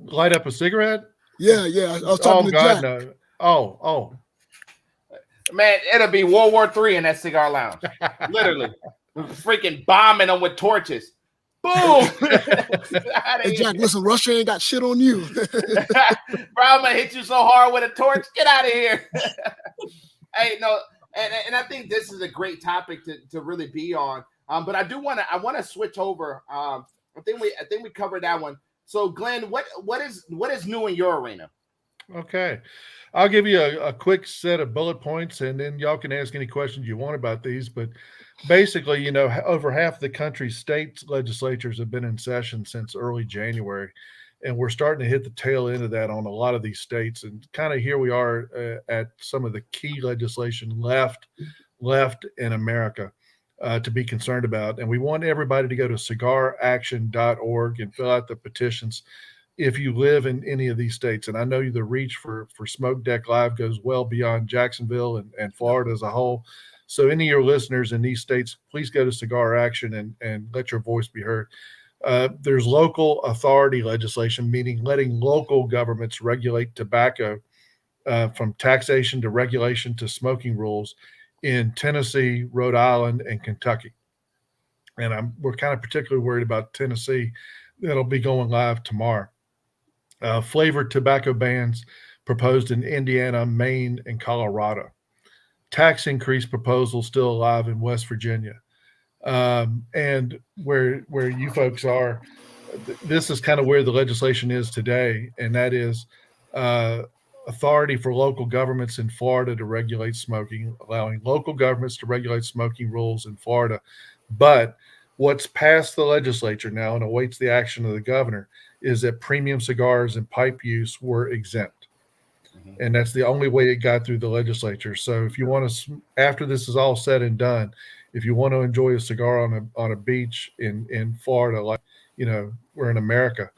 Speaker 5: Light up a cigarette?
Speaker 3: Yeah. I was talking to Jack.
Speaker 5: No. Oh.
Speaker 2: Man, it'll be World War III in that cigar lounge. Literally. Freaking bombing them with torches. Boom!
Speaker 3: Hey Jack, listen, Russia ain't got shit on you.
Speaker 2: Bro, I'm gonna hit you so hard with a torch. Get out of here. Hey, no. And I think this is a great topic to really be on. But I want to switch over. I think we covered that one. So Glynn, what is new in your arena?
Speaker 5: Okay. I'll give you a quick set of bullet points, and then y'all can ask any questions you want about these. But basically, you know, over half the country's state legislatures have been in session since early January. And we're starting to hit the tail end of that on a lot of these states. And kind of here we are at some of the key legislation left in America to be concerned about. And we want everybody to go to cigaraction.org and fill out the petitions if you live in any of these states. And I know the reach for Smoke Deck Live goes well beyond Jacksonville and Florida as a whole. So any of your listeners in these states, please go to Cigar Action and let your voice be heard. There's local authority legislation, meaning letting local governments regulate tobacco from taxation to regulation to smoking rules in Tennessee, Rhode Island, and Kentucky. And we're kind of particularly worried about Tennessee. That'll be going live tomorrow. Flavored tobacco bans proposed in Indiana, Maine, and Colorado. Tax increase proposal still alive in West Virginia. And where you folks are, this is kind of where the legislation is today, and that is authority for local governments in Florida to regulate smoking, allowing local governments to regulate smoking rules in Florida. But what's passed the legislature now and awaits the action of the governor is that premium cigars and pipe use were exempt. Mm-hmm. And that's the only way it got through the legislature. So if you want to, after this is all said and done, if you want to enjoy a cigar on a beach in Florida, like, you know, we're in America,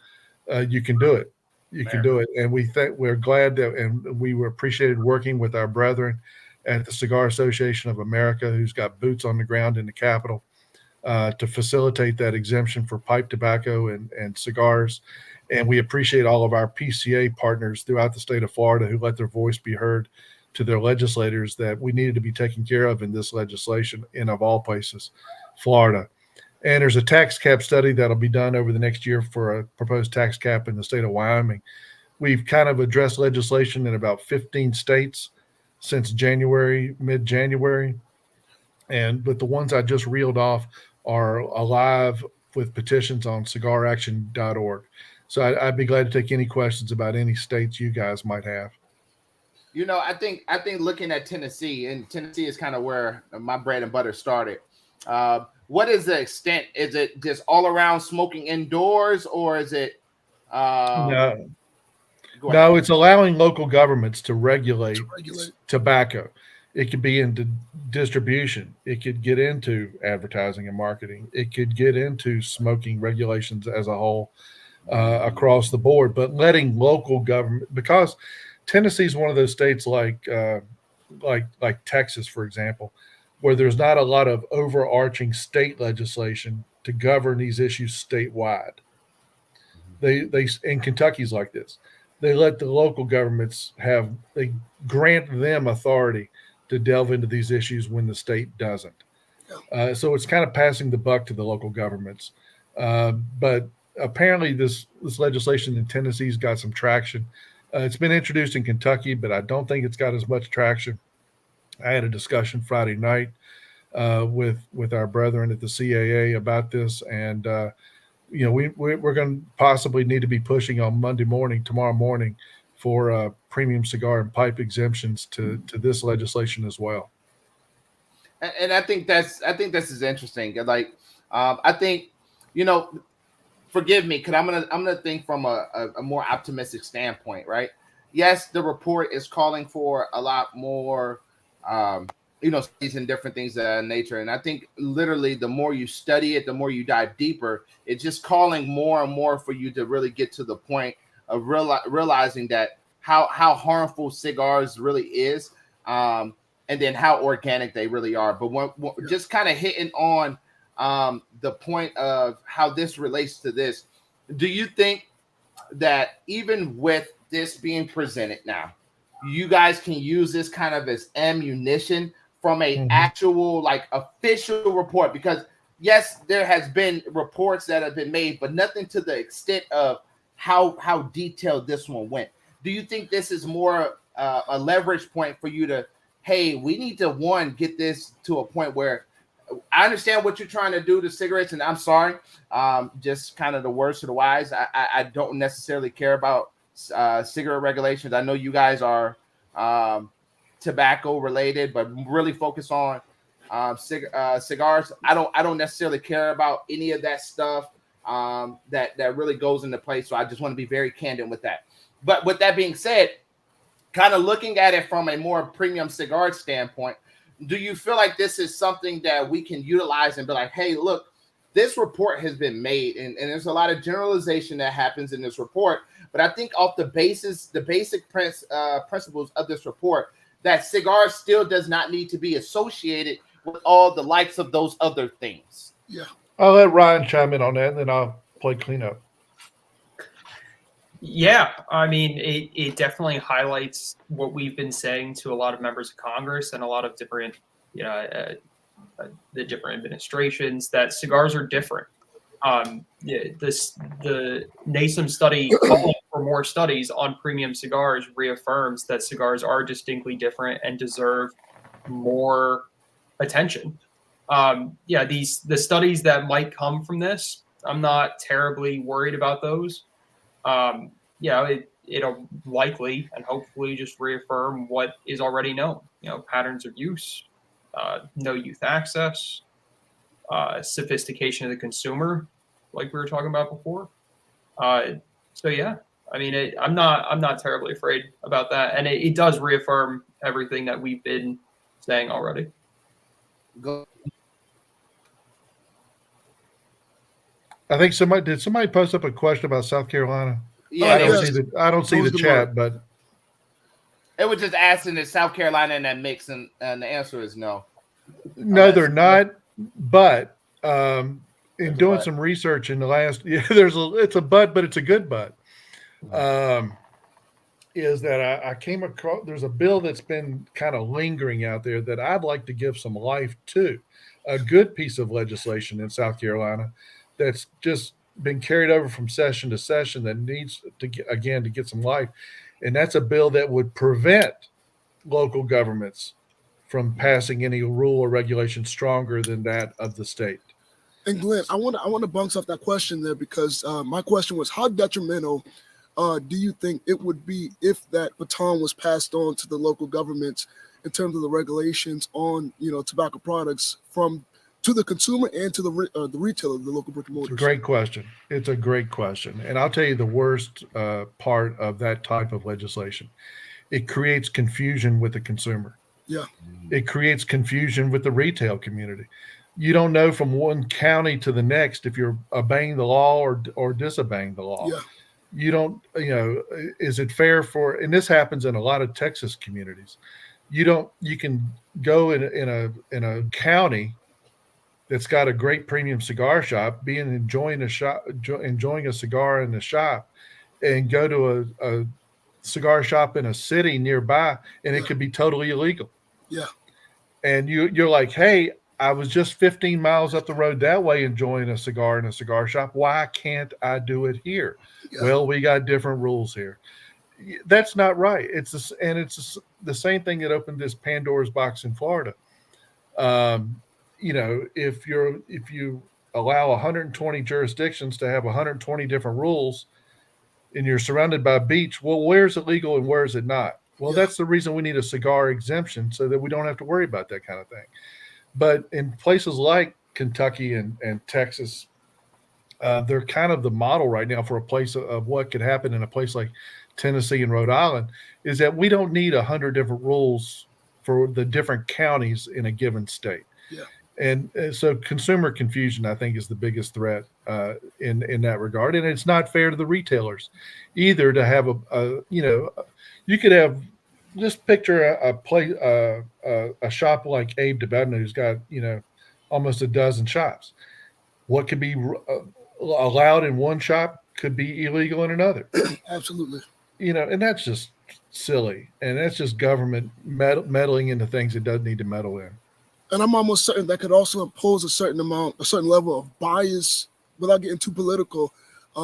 Speaker 5: you can do it. You can do it. And we're glad that, and we were appreciated working with our brethren at the Cigar Association of America, who's got boots on the ground in the Capitol, to facilitate that exemption for pipe tobacco and cigars. And we appreciate all of our PCA partners throughout the state of Florida who let their voice be heard to their legislators that we needed to be taken care of in this legislation, and of all places, Florida. And there's a tax cap study that'll be done over the next year for a proposed tax cap in the state of Wyoming. We've kind of addressed legislation in about 15 states since January, mid-January. But the ones I just reeled off are alive with petitions on cigaraction.org. So I'd be glad to take any questions about any states you guys might have.
Speaker 2: You know, I think looking at Tennessee, and Tennessee is kind of where my bread and butter started. What is the extent? Is it just all around smoking indoors, or is it?
Speaker 5: No, it's allowing local governments to regulate tobacco. It could be into distribution. It could get into advertising and marketing. It could get into smoking regulations as a whole across the board. But letting local government, because Tennessee is one of those states like Texas, for example, where there's not a lot of overarching state legislation to govern these issues statewide. They in Kentucky's like this. They let the local governments they grant them authority to delve into these issues when the state doesn't. So it's kind of passing the buck to the local governments. But apparently this legislation in Tennessee's got some traction. It's been introduced in Kentucky, but I don't think it's got as much traction. I had a discussion Friday night with our brethren at the CAA about this, and we're going to possibly need to be pushing on tomorrow morning, for premium cigar and pipe exemptions to this legislation as well.
Speaker 2: And I think this is interesting. Like, I think, forgive me, because I'm gonna think from a more optimistic standpoint, right? Yes, the report is calling for a lot more, studies and different things of that nature. And I think literally the more you study it, the more you dive deeper, it's just calling more and more for you to really get to the point of realizing that how harmful cigars really is, and then how organic they really are. But just kind of hitting on the point of how this relates to this, do you think that even with this being presented now, you guys can use this kind of as ammunition from a actual, like, official report? Because yes, there has been reports that have been made, but nothing to the extent of how detailed this one went. Do you think this is more a leverage point for you to, hey, we need to get this to a point where I understand what you're trying to do to cigarettes, and I'm sorry, just kind of the words to the wise. I don't necessarily care about cigarette regulations. I know you guys are tobacco related, but really focus on cigars. I don't necessarily care about any of that stuff that really goes into place. So I just want to be very candid with that. But with that being said, kind of looking at it from a more premium cigar standpoint, do you feel like this is something that we can utilize and be like, hey, look, this report has been made, and there's a lot of generalization that happens in this report, but I think off the basic principles of this report, that cigars still does not need to be associated with all the likes of those other things.
Speaker 3: Yeah.
Speaker 5: I'll let Ryan chime in on that, and then I'll play cleanup.
Speaker 4: Yeah, I mean, it definitely highlights what we've been saying to a lot of members of Congress and a lot of different, the different administrations, that cigars are different. The NASEM study calling for more studies on premium cigars reaffirms that cigars are distinctly different and deserve more attention. The studies that might come from this, I'm not terribly worried about those. It'll likely and hopefully just reaffirm what is already known. Patterns of use, no youth access, sophistication of the consumer, like we were talking about before. I'm not terribly afraid about that, and it does reaffirm everything that we've been saying already.
Speaker 5: I think somebody post up a question about South Carolina?
Speaker 2: Yeah,
Speaker 5: I don't see the chat, but
Speaker 2: it was just asking is South Carolina in that mix, and the answer is no.
Speaker 5: No, they're not. But in doing some research in the last, it's a but it's a good but. is that I came across, there's a bill that's been kind of lingering out there that I'd like to give some life to. A good piece of legislation in South Carolina that's just been carried over from session to session that needs to get some life. And that's a bill that would prevent local governments from passing any rule or regulation stronger than that of the state.
Speaker 3: And Glenn, I want to bounce off that question there, because my question was, how detrimental do you think it would be if that baton was passed on to the local governments in terms of the regulations on, tobacco products to the consumer and to the retailer, the local brick and mortars?
Speaker 5: Great question. It's a great question. And I'll tell you the worst part of that type of legislation. It creates confusion with the consumer.
Speaker 3: Yeah.
Speaker 5: It creates confusion with the retail community. You don't know from one county to the next if you're obeying the law or disobeying the law.
Speaker 3: Yeah.
Speaker 5: You don't, is it fair for, and this happens in a lot of Texas communities. You can go in a county that's got a great premium cigar shop, enjoying a cigar in the shop, and go to a cigar shop in a city nearby, and it could be totally illegal.
Speaker 3: Yeah.
Speaker 5: And you're like, hey, I was just 15 miles up the road that way enjoying a cigar in a cigar shop. Why can't I do it here? Yeah. Well, we got different rules here. That's not right. It's the same thing that opened this Pandora's box in Florida. If you allow 120 jurisdictions to have 120 different rules, and you're surrounded by a beach, well, where's it legal and where is it not? Well, that's the reason we need a cigar exemption, so that we don't have to worry about that kind of thing. But in places like Kentucky and Texas, they're kind of the model right now for a place of what could happen in a place like Tennessee and Rhode Island, is that we don't need 100 different rules for the different counties in a given state.
Speaker 3: Yeah.
Speaker 5: And so consumer confusion, I think, is the biggest threat in that regard. And it's not fair to the retailers either to have you could have, just picture a shop like Abe DeBedna, who's got, almost a dozen shops. What could be allowed in one shop could be illegal in another.
Speaker 3: Absolutely.
Speaker 5: And that's just silly. And that's just government meddling into things it doesn't need to meddle in.
Speaker 3: And I'm almost certain that could also impose a certain level of bias, without getting too political,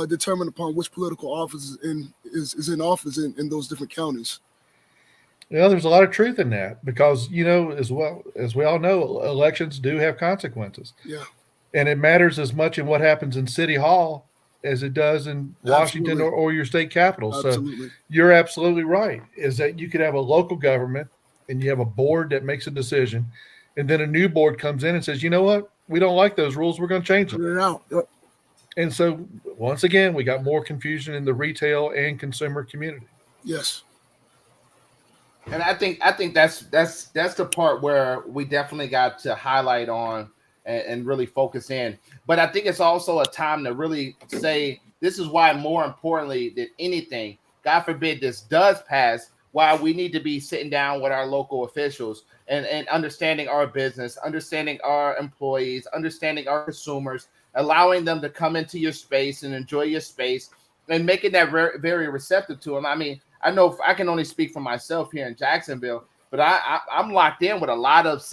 Speaker 3: determined upon which political office is in office in those different counties.
Speaker 5: There's a lot of truth in that, because, as well as we all know, elections do have consequences.
Speaker 3: Yeah.
Speaker 5: And it matters as much in what happens in City Hall as it does in Washington or your state capital.
Speaker 3: Absolutely.
Speaker 5: So you're absolutely right, is that you could have a local government and you have a board that makes a decision, and then a new board comes in and says, you know what, we don't like those rules, we're going to change them.
Speaker 3: Put it out. Yep.
Speaker 5: And so once again, we got more confusion in the retail and consumer community.
Speaker 3: Yes.
Speaker 2: And I think that's the part where we definitely got to highlight on and really focus in. But I think it's also a time to really say, this is why, more importantly than anything, God forbid this does pass, why we need to be sitting down with our local officials and understanding our business, understanding our employees, understanding our consumers, allowing them to come into your space and enjoy your space, and making that very, very receptive to them. I mean, I know I can only speak for myself here in Jacksonville, but I'm locked in with a lot of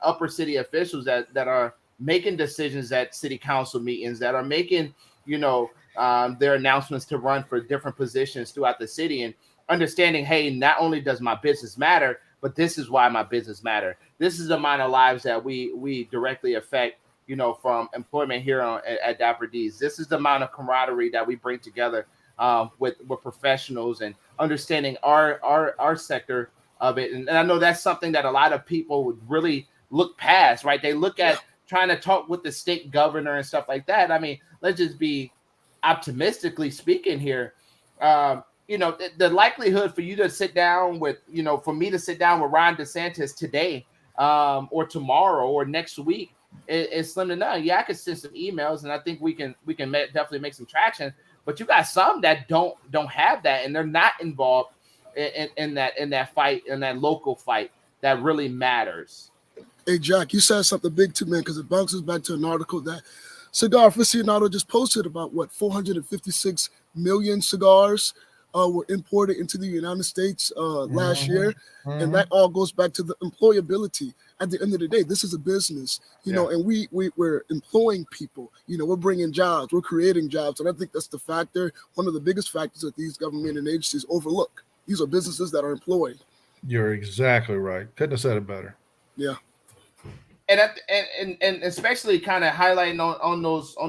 Speaker 2: upper city officials that are making decisions at city council meetings, that are making, their announcements to run for different positions throughout the city, and understanding, hey, not only does my business matter, but this is why my business matter. This is the amount of lives that we directly affect, from employment here at Dapper D's. This is the amount of camaraderie that we bring together with professionals, and understanding our sector of it. And I know that's something that a lot of people would really look past, right? They look at trying to talk with the state governor and stuff like that. I mean, let's just be optimistically speaking here. The likelihood for you to sit down with, for me to sit down with Ron DeSantis today or tomorrow or next week is slim to none. Yeah, I could send some emails, and I think we can definitely make some traction. But you got some that don't have that, and they're not involved in that fight, in that local fight that really matters.
Speaker 3: Hey, Jack, you said something big too, man, because it bounces back to an article that Cigar Aficionado just posted about 456 million cigars were imported into the United States last year. And that all goes back to the employability. At the end of the day, this is a business, you know, and we're employing people, you know, we're bringing jobs, we're creating jobs. And I think that's the factor, one of the biggest factors that these government and agencies overlook. These are businesses that are employed.
Speaker 5: You're exactly right. Couldn't have said it better.
Speaker 3: Yeah.
Speaker 2: And especially kind of highlighting on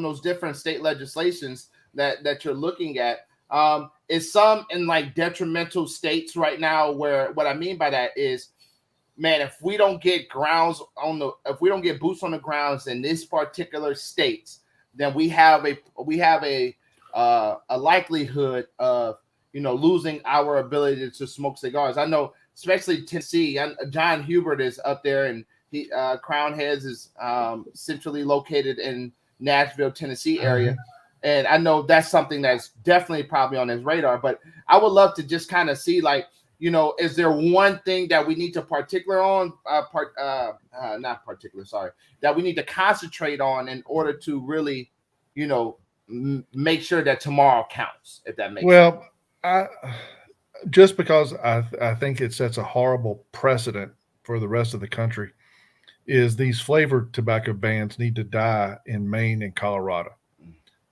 Speaker 2: those different state legislations that you're looking at, is some in like detrimental states right now, where what I mean by that is, man, if we don't get boots on the grounds in this particular states, then we have a likelihood of, you know, losing our ability to smoke cigars. I know, especially Tennessee. John Hubert is up there, and he Crown Heads is centrally located in Nashville, Tennessee area. And I know that's something that's definitely probably on his radar. But I would love to just kind of see, like, you know, is there one thing that we need to that we need to concentrate on in order to really, you know, make sure that tomorrow counts, if that makes sense?
Speaker 5: Just because I think it sets a horrible precedent for the rest of the country, is these flavored tobacco bans need to die in Maine and Colorado.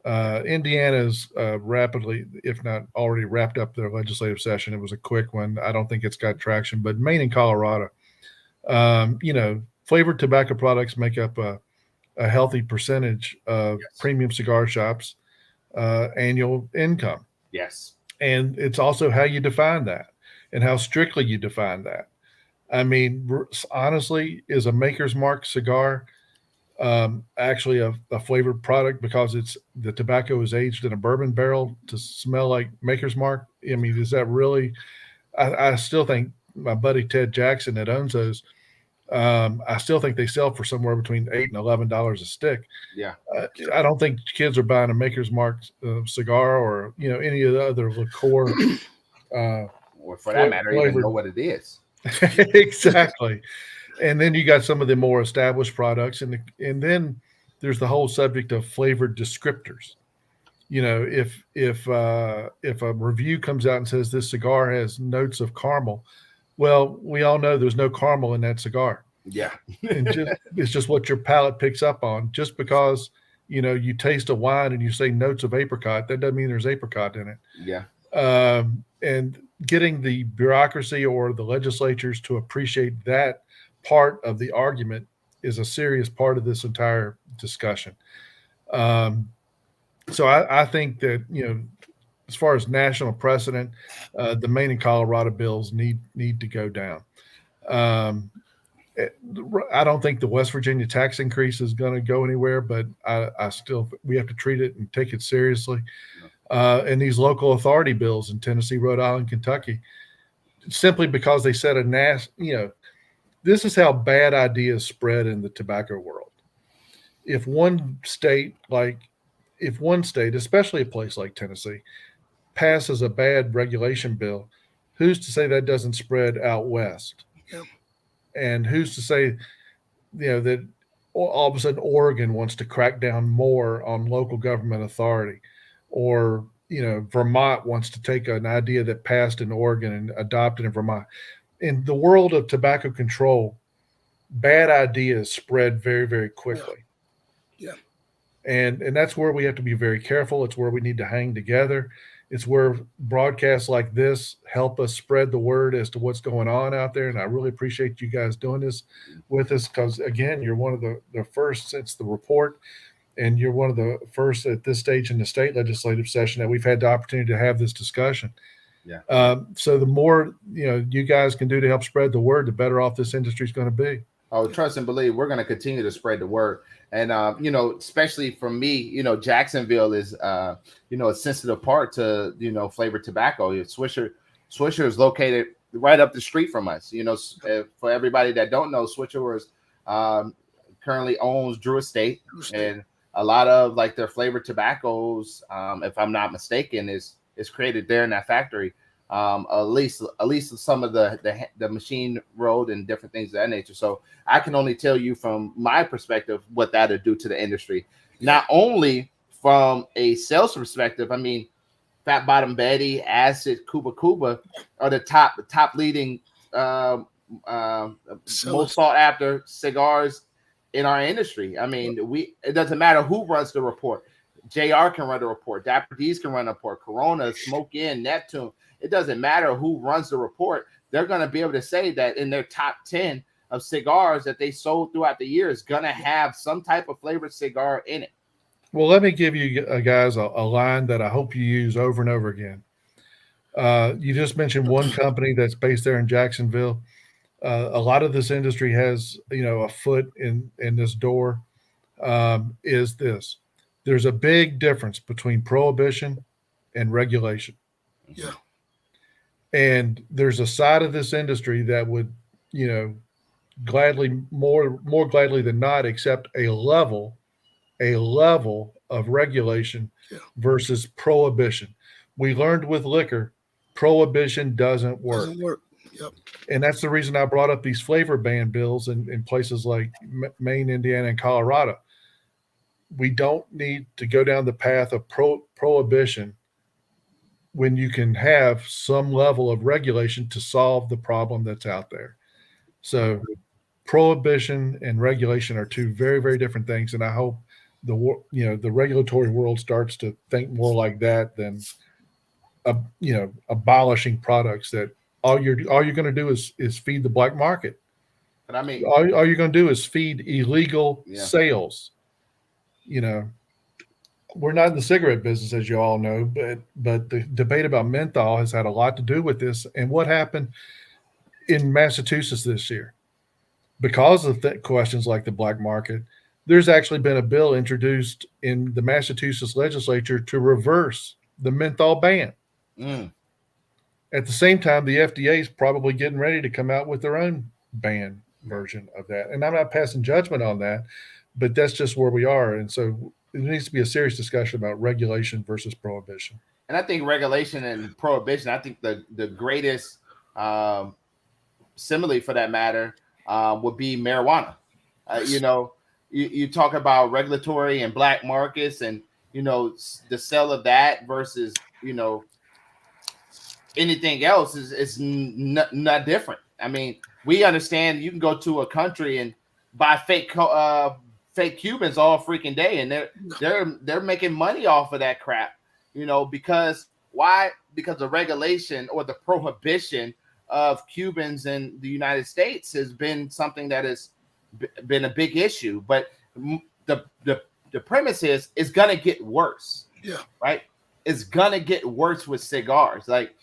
Speaker 5: Indiana's rapidly, if not already, wrapped up their legislative session. It was a quick one. I don't think it's got traction, but Maine and Colorado, you know, flavored tobacco products make up a healthy percentage of premium cigar shops' annual income.
Speaker 2: Yes.
Speaker 5: And it's also how you define that and how strictly you define that. I mean, honestly, is a Maker's Mark cigar actually a flavored product because the tobacco is aged in a bourbon barrel to smell like Maker's Mark? I mean, is that really? I still think my buddy Ted Jackson that owns those, I still think they sell for somewhere between $8 and $11 a stick.
Speaker 2: Yeah.
Speaker 5: I don't think kids are buying a Maker's Mark cigar or, you know, any of the other liqueur.
Speaker 2: Or for that matter, even know what it is.
Speaker 5: Exactly. And then you got some of the more established products, and then there's the whole subject of flavored descriptors. You know, if a review comes out and says this cigar has notes of caramel, well, we all know there's no caramel in that cigar.
Speaker 2: Yeah.
Speaker 5: It's just what your palate picks up on. Just because, you know, you taste a wine and you say notes of apricot, that doesn't mean there's apricot in it.
Speaker 2: Yeah.
Speaker 5: And getting the bureaucracy or the legislatures to appreciate that part of the argument is a serious part of this entire discussion. So I think that, you know, as far as national precedent, the Maine and Colorado bills need to go down. I don't think the West Virginia tax increase is going to go anywhere, but I still, we have to treat it and take it seriously. And these local authority bills in Tennessee, Rhode Island, Kentucky, simply because they set you know, this is how bad ideas spread in the tobacco world. If one state, especially a place like Tennessee, passes a bad regulation bill, who's to say that doesn't spread out west?
Speaker 3: Yep.
Speaker 5: And who's to say, you know, that all of a sudden Oregon wants to crack down more on local government authority, or, you know, Vermont wants to take an idea that passed in Oregon and adopt it in Vermont. In the world of tobacco control, bad ideas spread very, very quickly.
Speaker 3: Yeah.
Speaker 5: And that's where we have to be very careful. It's where we need to hang together. It's where broadcasts like this help us spread the word as to what's going on out there. And I really appreciate you guys doing this with us, because, again, you're one of the first since the report, and you're one of the first at this stage in the state legislative session that we've had the opportunity to have this discussion.
Speaker 2: Yeah.
Speaker 5: So the more, you know, you guys can do to help spread the word, the better off this industry is going to be.
Speaker 2: Oh, trust and believe, we're going to continue to spread the word. And, you know, especially for me, you know, Jacksonville is, you know, a sensitive part to, you know, flavored tobacco. Swisher is located right up the street from us. You know, for everybody that don't know, Swisher was currently owns Drew Estate, and a lot of like their flavored tobaccos, if I'm not mistaken, is created there in that factory. At least some of the machine road and different things of that nature. So I can only tell you from my perspective what that'll do to the industry. Not only from a sales perspective, I mean, Fat Bottom Betty, Acid, Cuba are the top leading most sought after cigars in our industry. I mean, it doesn't matter who runs the report. JR can run the report. Dapper D's can run the report. Corona, Smoke Inn, Neptune. It doesn't matter who runs the report. They're going to be able to say that in their top 10 of cigars that they sold throughout the year is going to have some type of flavored cigar in it.
Speaker 5: Well, let me give you guys a line that I hope you use over and over again. You just mentioned one company that's based there in Jacksonville. A lot of this industry has, a foot in this door. Is this? There's a big difference between prohibition and regulation.
Speaker 3: Yeah.
Speaker 5: And there's a side of this industry that would, gladly, more gladly than not, accept a level of regulation versus prohibition. We learned with liquor, prohibition doesn't work.
Speaker 3: Yep.
Speaker 5: And that's the reason I brought up these flavor ban bills in places like Maine, Indiana, and Colorado. We don't need to go down the path of prohibition when you can have some level of regulation to solve the problem that's out there. So prohibition and regulation are two very, very different things. And I hope the regulatory world starts to think more like that than, abolishing products that all you're going to do is feed the black market.
Speaker 2: But I mean,
Speaker 5: all you're going to do is feed illegal sales. We're not in the cigarette business, as you all know, but the debate about menthol has had a lot to do with this. And what happened in Massachusetts this year, because of questions like the black market, there's actually been a bill introduced in the Massachusetts legislature to reverse the menthol ban. At the same time, the FDA is probably getting ready to come out with their own ban version of that. And I'm not passing judgment on that, but that's just where we are. And so there needs to be a serious discussion about regulation versus prohibition.
Speaker 2: And I think regulation and prohibition, I think the greatest simile for that matter would be marijuana. You talk about regulatory and black markets and, the sale of that versus, anything else is not different. I mean, we understand you can go to a country and buy fake Cubans all freaking day, and they're making money off of that crap, because why? Because the regulation or the prohibition of Cubans in the United States has been something that has been a big issue. But the premise is it's gonna get worse.
Speaker 3: Yeah. Right.
Speaker 2: It's gonna get worse with cigars. Like,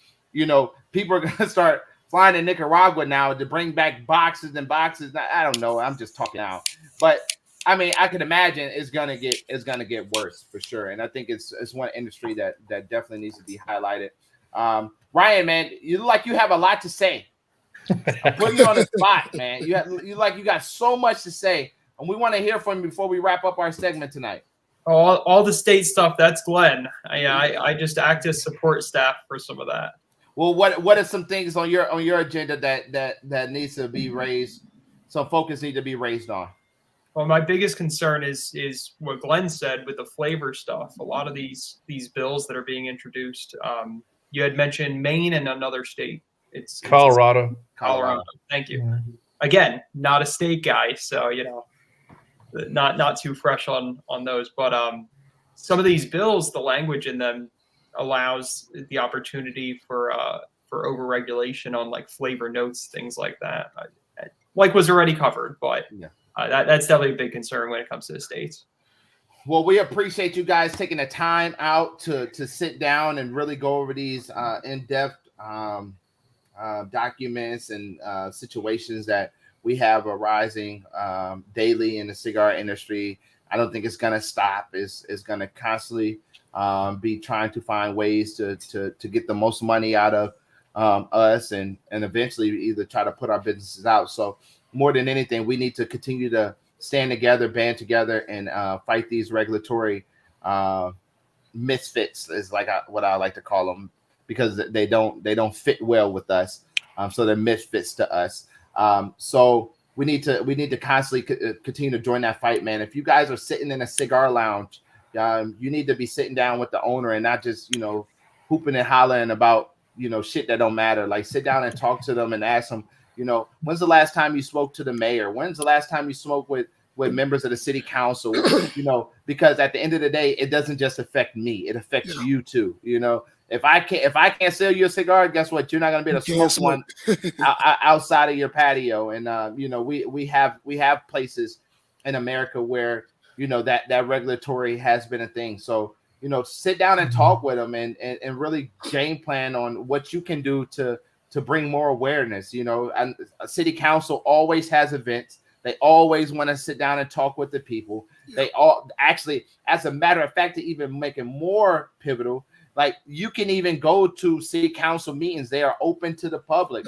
Speaker 2: people are gonna start flying to Nicaragua now to bring back boxes and boxes. I don't know. I'm just talking out, but I mean, I can imagine it's gonna get worse for sure. And I think it's one industry that definitely needs to be highlighted. Ryan, man, you have a lot to say. I'm putting you on the spot, man. You got so much to say, and we want to hear from you before we wrap up our segment tonight.
Speaker 4: All the state stuff, that's Glenn. I just act as support staff for some of that.
Speaker 2: Well, what are some things on your agenda that needs to be raised? Some focus need to be raised on.
Speaker 4: Well, my biggest concern is what Glenn said with the flavor stuff. A lot of these bills that are being introduced. You had mentioned Maine and another state. It's
Speaker 5: Colorado.
Speaker 4: Colorado. Thank you. Mm-hmm. Again, not a state guy, so not too fresh on those. But some of these bills, the language in them allows the opportunity for overregulation on like flavor notes, things like that. Like was already covered, but that's definitely a big concern when it comes to the states.
Speaker 2: Well, we appreciate you guys taking the time out to sit down and really go over these in-depth documents and situations that we have arising daily in the cigar industry. I don't think it's going to stop. It's going to constantly be trying to find ways to get the most money out of us and eventually either try to put our businesses out. So more than anything, we need to continue to stand together, band together, and fight these regulatory misfits is what I like to call them, because they don't fit well with us. So they're misfits to us. So we need to constantly continue to join that fight, man. If you guys are sitting in a cigar lounge, you need to be sitting down with the owner and not just hooping and hollering about, shit that don't matter. Like, sit down and talk to them and ask them, when's the last time you spoke to the mayor? When's the last time you spoke with members of the city council? Because at the end of the day, it doesn't just affect me; it affects you too. If I can't sell you a cigar, guess what? You're not gonna be able to smoke one outside of your patio. And we have places in America where that regulatory has been a thing. So sit down and talk with them and really game plan on what you can do to bring more awareness. And a city council always has events. They always want to sit down and talk with the people. They all actually, as a matter of fact, to even make it more pivotal, like, you can even go to city council meetings. They are open to the public.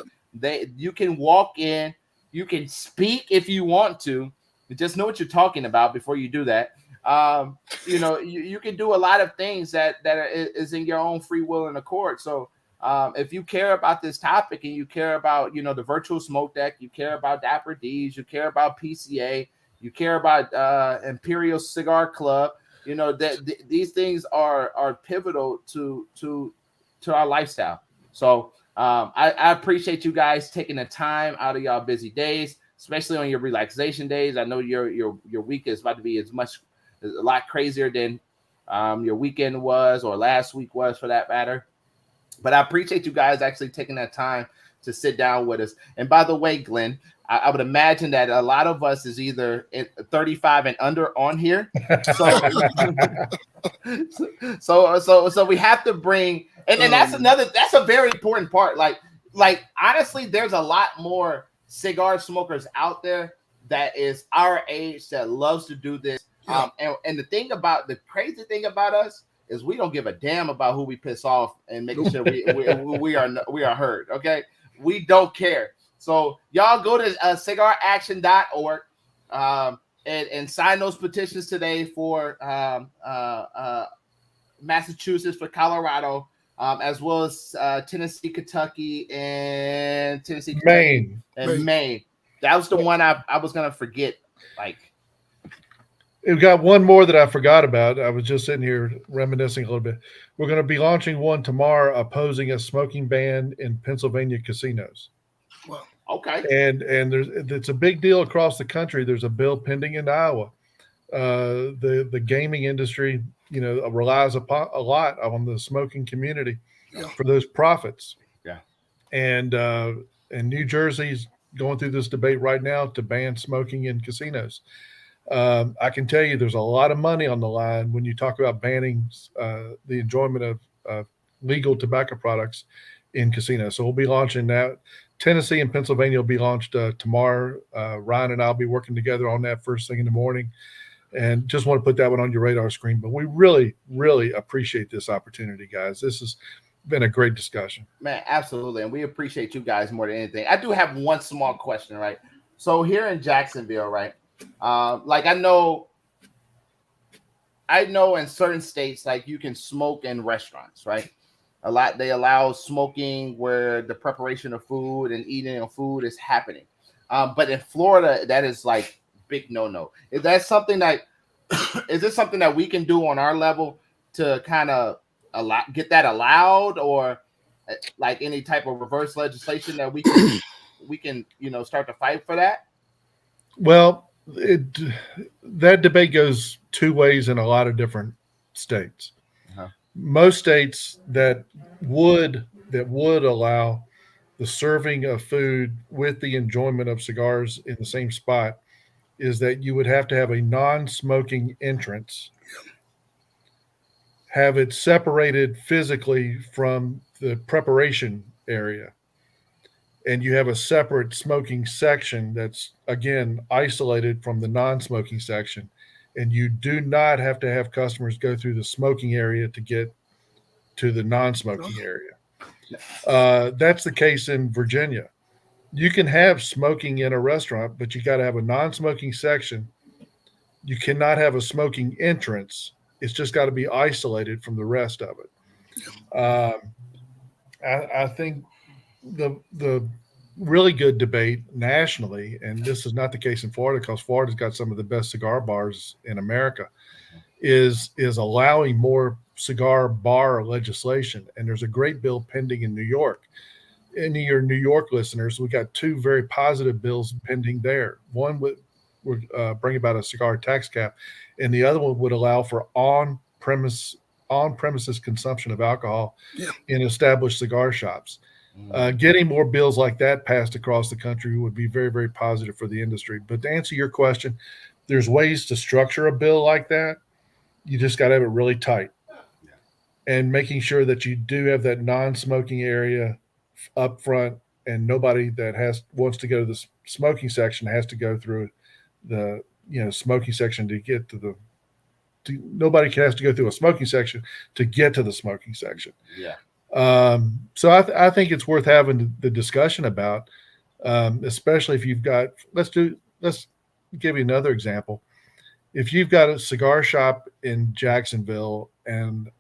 Speaker 2: You can walk in, you can speak if you want to. Just know what you're talking about before you do that. You can do a lot of things that is in your own free will and accord. So if you care about this topic and you care about, the virtual smoke deck, you care about Dapper D's, you care about PCA, you care about Imperial Cigar Club, these things are pivotal to our lifestyle. So I appreciate you guys taking the time out of y'all busy days, especially on your relaxation days. I know your week is about to be a lot crazier than your weekend was, or last week was, for that matter. But I appreciate you guys actually taking that time to sit down with us. And by the way, Glynn, I would imagine that a lot of us is either 35 and under on here. So we have to bring, and that's a very important part. Like honestly, there's a lot more cigar smokers out there that is our age that loves to do this. And the crazy thing about us is we don't give a damn about who we piss off and making sure we are heard. Okay, we don't care. So y'all go to cigaraction.org and sign those petitions today for Massachusetts, for Colorado, as well as Tennessee, Kentucky, and Maine. That was the one I was gonna forget.
Speaker 5: We've got one more that I forgot about. I was just sitting here reminiscing a little bit. We're going to be launching one tomorrow opposing a smoking ban in Pennsylvania casinos.
Speaker 3: Wow.
Speaker 2: Okay.
Speaker 5: And it's a big deal across the country. There's a bill pending in Iowa. The gaming industry, relies a lot on the smoking community for those profits.
Speaker 2: Yeah.
Speaker 5: And New Jersey's going through this debate right now to ban smoking in casinos. I can tell you there's a lot of money on the line when you talk about banning the enjoyment of legal tobacco products in casinos. So we'll be launching that. Tennessee and Pennsylvania will be launched tomorrow. Ryan and I'll be working together on that first thing in the morning. And just want to put that one on your radar screen. But we really, really appreciate this opportunity, guys. This has been a great discussion.
Speaker 2: Man, absolutely. And we appreciate you guys more than anything. I do have one small question, right? So here in Jacksonville, right? I know in certain states, like, you can smoke in restaurants, right? They allow smoking where the preparation of food and eating of food is happening. But in Florida, that is like big no. Is this something that we can do on our level to kind of get that allowed, or like any type of reverse legislation that we can start to fight for that?
Speaker 5: Well, that debate goes two ways in a lot of different states.
Speaker 2: Uh-huh.
Speaker 5: Most states that would allow the serving of food with the enjoyment of cigars in the same spot is that you would have to have a non-smoking entrance, have it separated physically from the preparation area, and you have a separate smoking section that's, again, isolated from the non-smoking section. And you do not have to have customers go through the smoking area to get to the non-smoking area. That's the case in Virginia. You can have smoking in a restaurant, but you got to have a non-smoking section. You cannot have a smoking entrance. It's just got to be isolated from the rest of it. I think the really good debate nationally, and this is not the case in Florida because Florida's got some of the best cigar bars in America, is allowing more cigar bar legislation, and there's a great bill pending in New York. Any of your New York listeners, we got 2 very positive bills pending there. One would bring about a cigar tax cap, and the other one would allow for on-premises consumption of alcohol in established cigar shops. Getting more bills like that passed across the country would be very, very positive for the industry. But to answer your question, there's ways to structure a bill like that. You just got to have it really tight, and making sure that you do have that non-smoking area up front, and nobody that wants to go to the smoking section has to go through the smoking section to get to nobody has to go through a smoking section to get to the smoking section. So I think it's worth having the discussion about, especially if you've got, let's give you another example. If you've got a cigar shop in Jacksonville and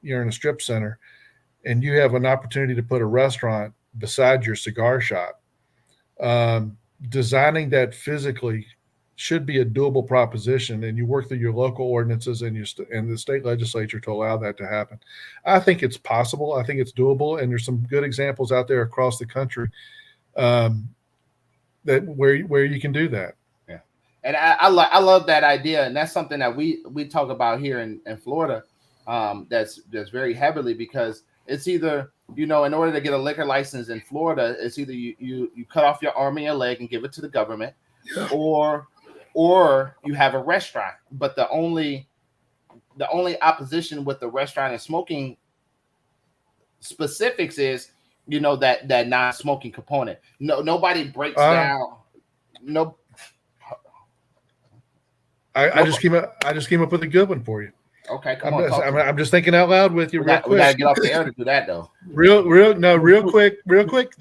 Speaker 5: you're in a strip center, and you have an opportunity to put a restaurant beside your cigar shop, designing that physically should be a doable proposition, and you work through your local ordinances and the state legislature to allow that to happen. I think it's possible. I think it's doable, and there's some good examples out there across the country that where you can do that.
Speaker 2: Yeah, and I love that idea, and that's something that we talk about here in Florida. That's very heavily, because it's either, in order to get a liquor license in Florida, it's either you cut off your arm and your leg and give it to the government, or you have a restaurant. But the only opposition with the restaurant and smoking specifics is, that non-smoking component. Nobody breaks down. No.
Speaker 5: I just came up with a good one for you.
Speaker 2: Okay,
Speaker 5: I'm just thinking out loud with you.
Speaker 2: We gotta get off the air to do that, though.
Speaker 5: Real quick.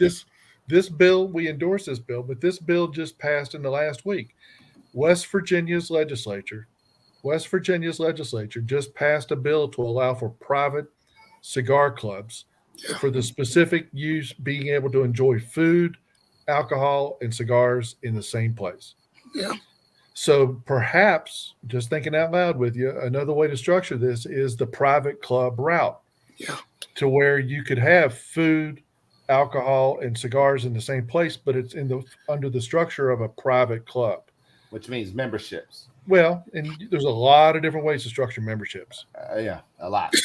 Speaker 5: This bill, we endorse this bill, but this bill just passed in the last week. West Virginia's legislature just passed a bill to allow for private cigar clubs for the specific use, being able to enjoy food, alcohol, and cigars in the same place.
Speaker 3: Yeah.
Speaker 5: So perhaps, just thinking out loud with you, another way to structure this is the private club route, to where you could have food, alcohol, and cigars in the same place, but it's under the structure of a private club,
Speaker 2: which means memberships.
Speaker 5: Well, and there's a lot of different ways to structure memberships.
Speaker 2: A lot.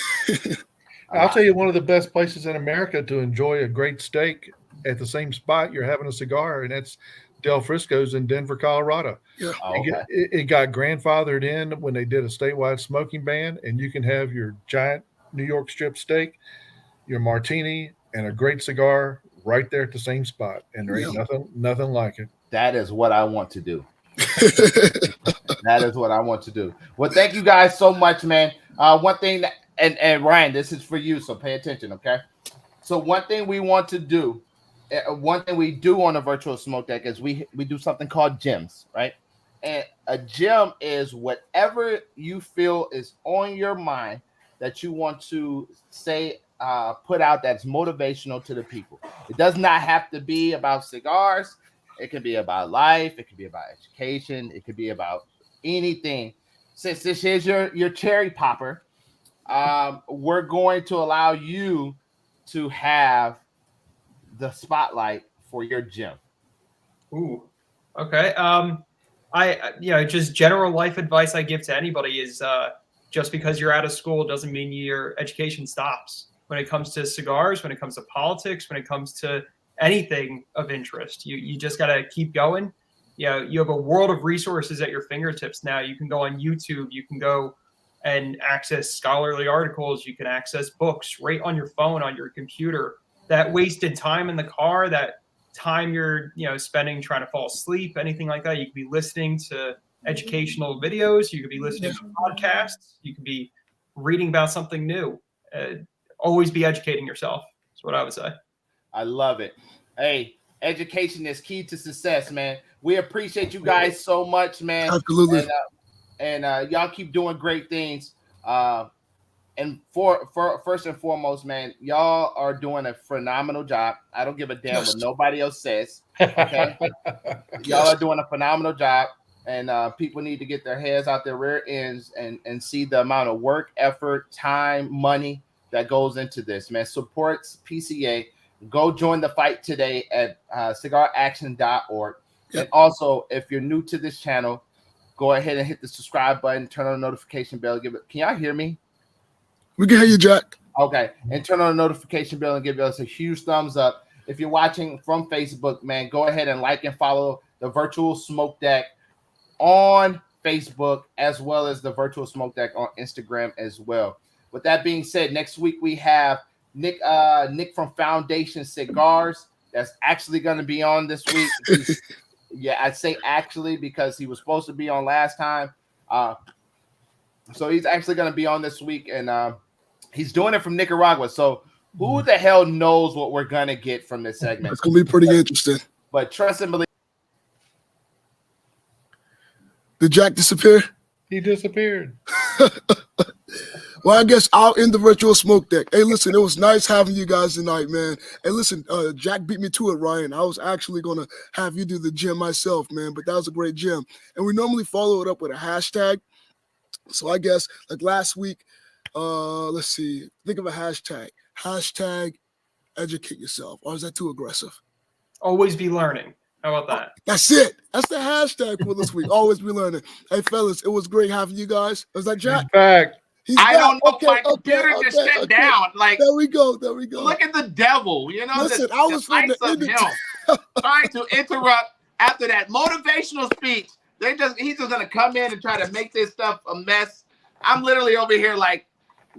Speaker 5: I'll tell you, one of the best places in America to enjoy a great steak at the same spot you're having a cigar, and that's Del Frisco's in Denver, Colorado.
Speaker 3: Yeah.
Speaker 5: It got grandfathered in when they did a statewide smoking ban, and you can have your giant New York strip steak, your martini, and a great cigar right there at the same spot. And there ain't nothing like it.
Speaker 2: That is what I want to do. That is what I want to do. Well, thank you guys so much, man. One thing and Ryan, this is for you, so pay attention, okay? So one thing we want to do, one thing we do on a virtual smoke deck is we do something called gems, right? And a gem is whatever you feel is on your mind that you want to say, put out that's motivational to the people. It does not have to be about cigars. It can be about life. It can be about education. It could be about anything. Since this is your cherry popper, we're going to allow you to have the spotlight for your gem.
Speaker 4: Ooh, okay. Just general life advice I give to anybody is just because you're out of school doesn't mean your education stops. When it comes to cigars, when it comes to politics, when it comes to anything of interest, you just got to keep going. You have a world of resources at your fingertips now. You can go on YouTube. You can go and access scholarly articles. You can access books right on your phone, on your computer. That wasted time in the car, that time you're spending trying to fall asleep, anything like that, you could be listening to educational videos. You could be listening to podcasts. You could be reading about something new. Always be educating yourself. That's what I would say.
Speaker 2: I love it. Hey, education is key to success, man. We appreciate you guys so much, man.
Speaker 3: Absolutely.
Speaker 2: And y'all keep doing great things. And for first and foremost, man, y'all are doing a phenomenal job. I don't give a damn what nobody else says. Okay, y'all are doing a phenomenal job. And people need to get their heads out their rear ends and see the amount of work, effort, time, money that goes into this, man. Supports PCA. Go join the fight today at cigaraction.org. Yep. And also, if you're new to this channel, go ahead and hit the subscribe button, turn on the notification bell. Can y'all hear me?
Speaker 3: We can hear you, Jack.
Speaker 2: Okay. And turn on the notification bell and give us a huge thumbs up. If you're watching from Facebook, man, go ahead and like and follow the Virtual Smoke Deck on Facebook, as well as the Virtual Smoke Deck on Instagram as well. With that being said, next week we have Nick from Foundation Cigars. That's actually going to be on this week. Yeah, I say actually because he was supposed to be on last time. So he's actually going to be on this week, and he's doing it from Nicaragua. So who the hell knows what we're going to get from this segment?
Speaker 3: It's going to be pretty interesting.
Speaker 2: But trust and believe.
Speaker 3: Did Jack disappear?
Speaker 5: He disappeared.
Speaker 3: Well, I guess I'll end the Virtual Smoke Deck. Hey, listen, it was nice having you guys tonight, man. Hey, listen, Jack beat me to it, Ryan. I was actually going to have you do the gym myself, man, but that was a great gym. And we normally follow it up with a hashtag. So I guess, like last week, let's see, think of a hashtag. Hashtag educate yourself. Or is that too aggressive?
Speaker 4: Always be learning. How about that?
Speaker 3: That's it. That's the hashtag for this week. Always be learning. Hey, fellas, it was great having you guys. Was that Jack?
Speaker 5: In fact,
Speaker 2: I don't know. My computer just shut down. Like,
Speaker 3: there we go. There we go.
Speaker 2: Look at the devil. You know,
Speaker 3: listen, I was trying
Speaker 2: to interrupt after that motivational speech. He's just gonna come in and try to make this stuff a mess. I'm literally over here like,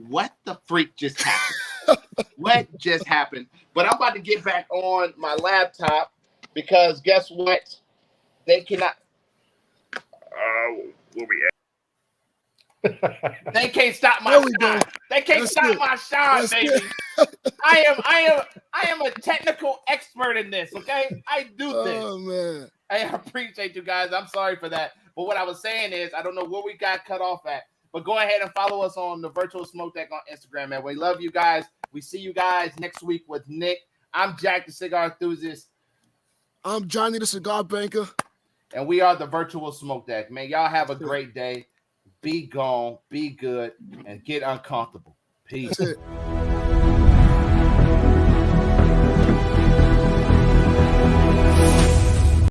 Speaker 2: what the freak just happened? What just happened? But I'm about to get back on my laptop because guess what? They cannot. Where we at? They can't stop my shine. They can't stop my shine, baby. I am a technical expert in this. Okay, I do this.
Speaker 3: Oh man,
Speaker 2: I appreciate you guys. I'm sorry for that. But what I was saying is, I don't know where we got cut off at. But go ahead and follow us on the Virtual Smoke Deck on Instagram, man. We love you guys. We see you guys next week with Nick. I'm Jack, the cigar enthusiast.
Speaker 3: I'm Johnny, the cigar banker.
Speaker 2: And we are the Virtual Smoke Deck, man. Y'all have a great day. Be gone, be good, and get uncomfortable. Peace.
Speaker 3: That's it.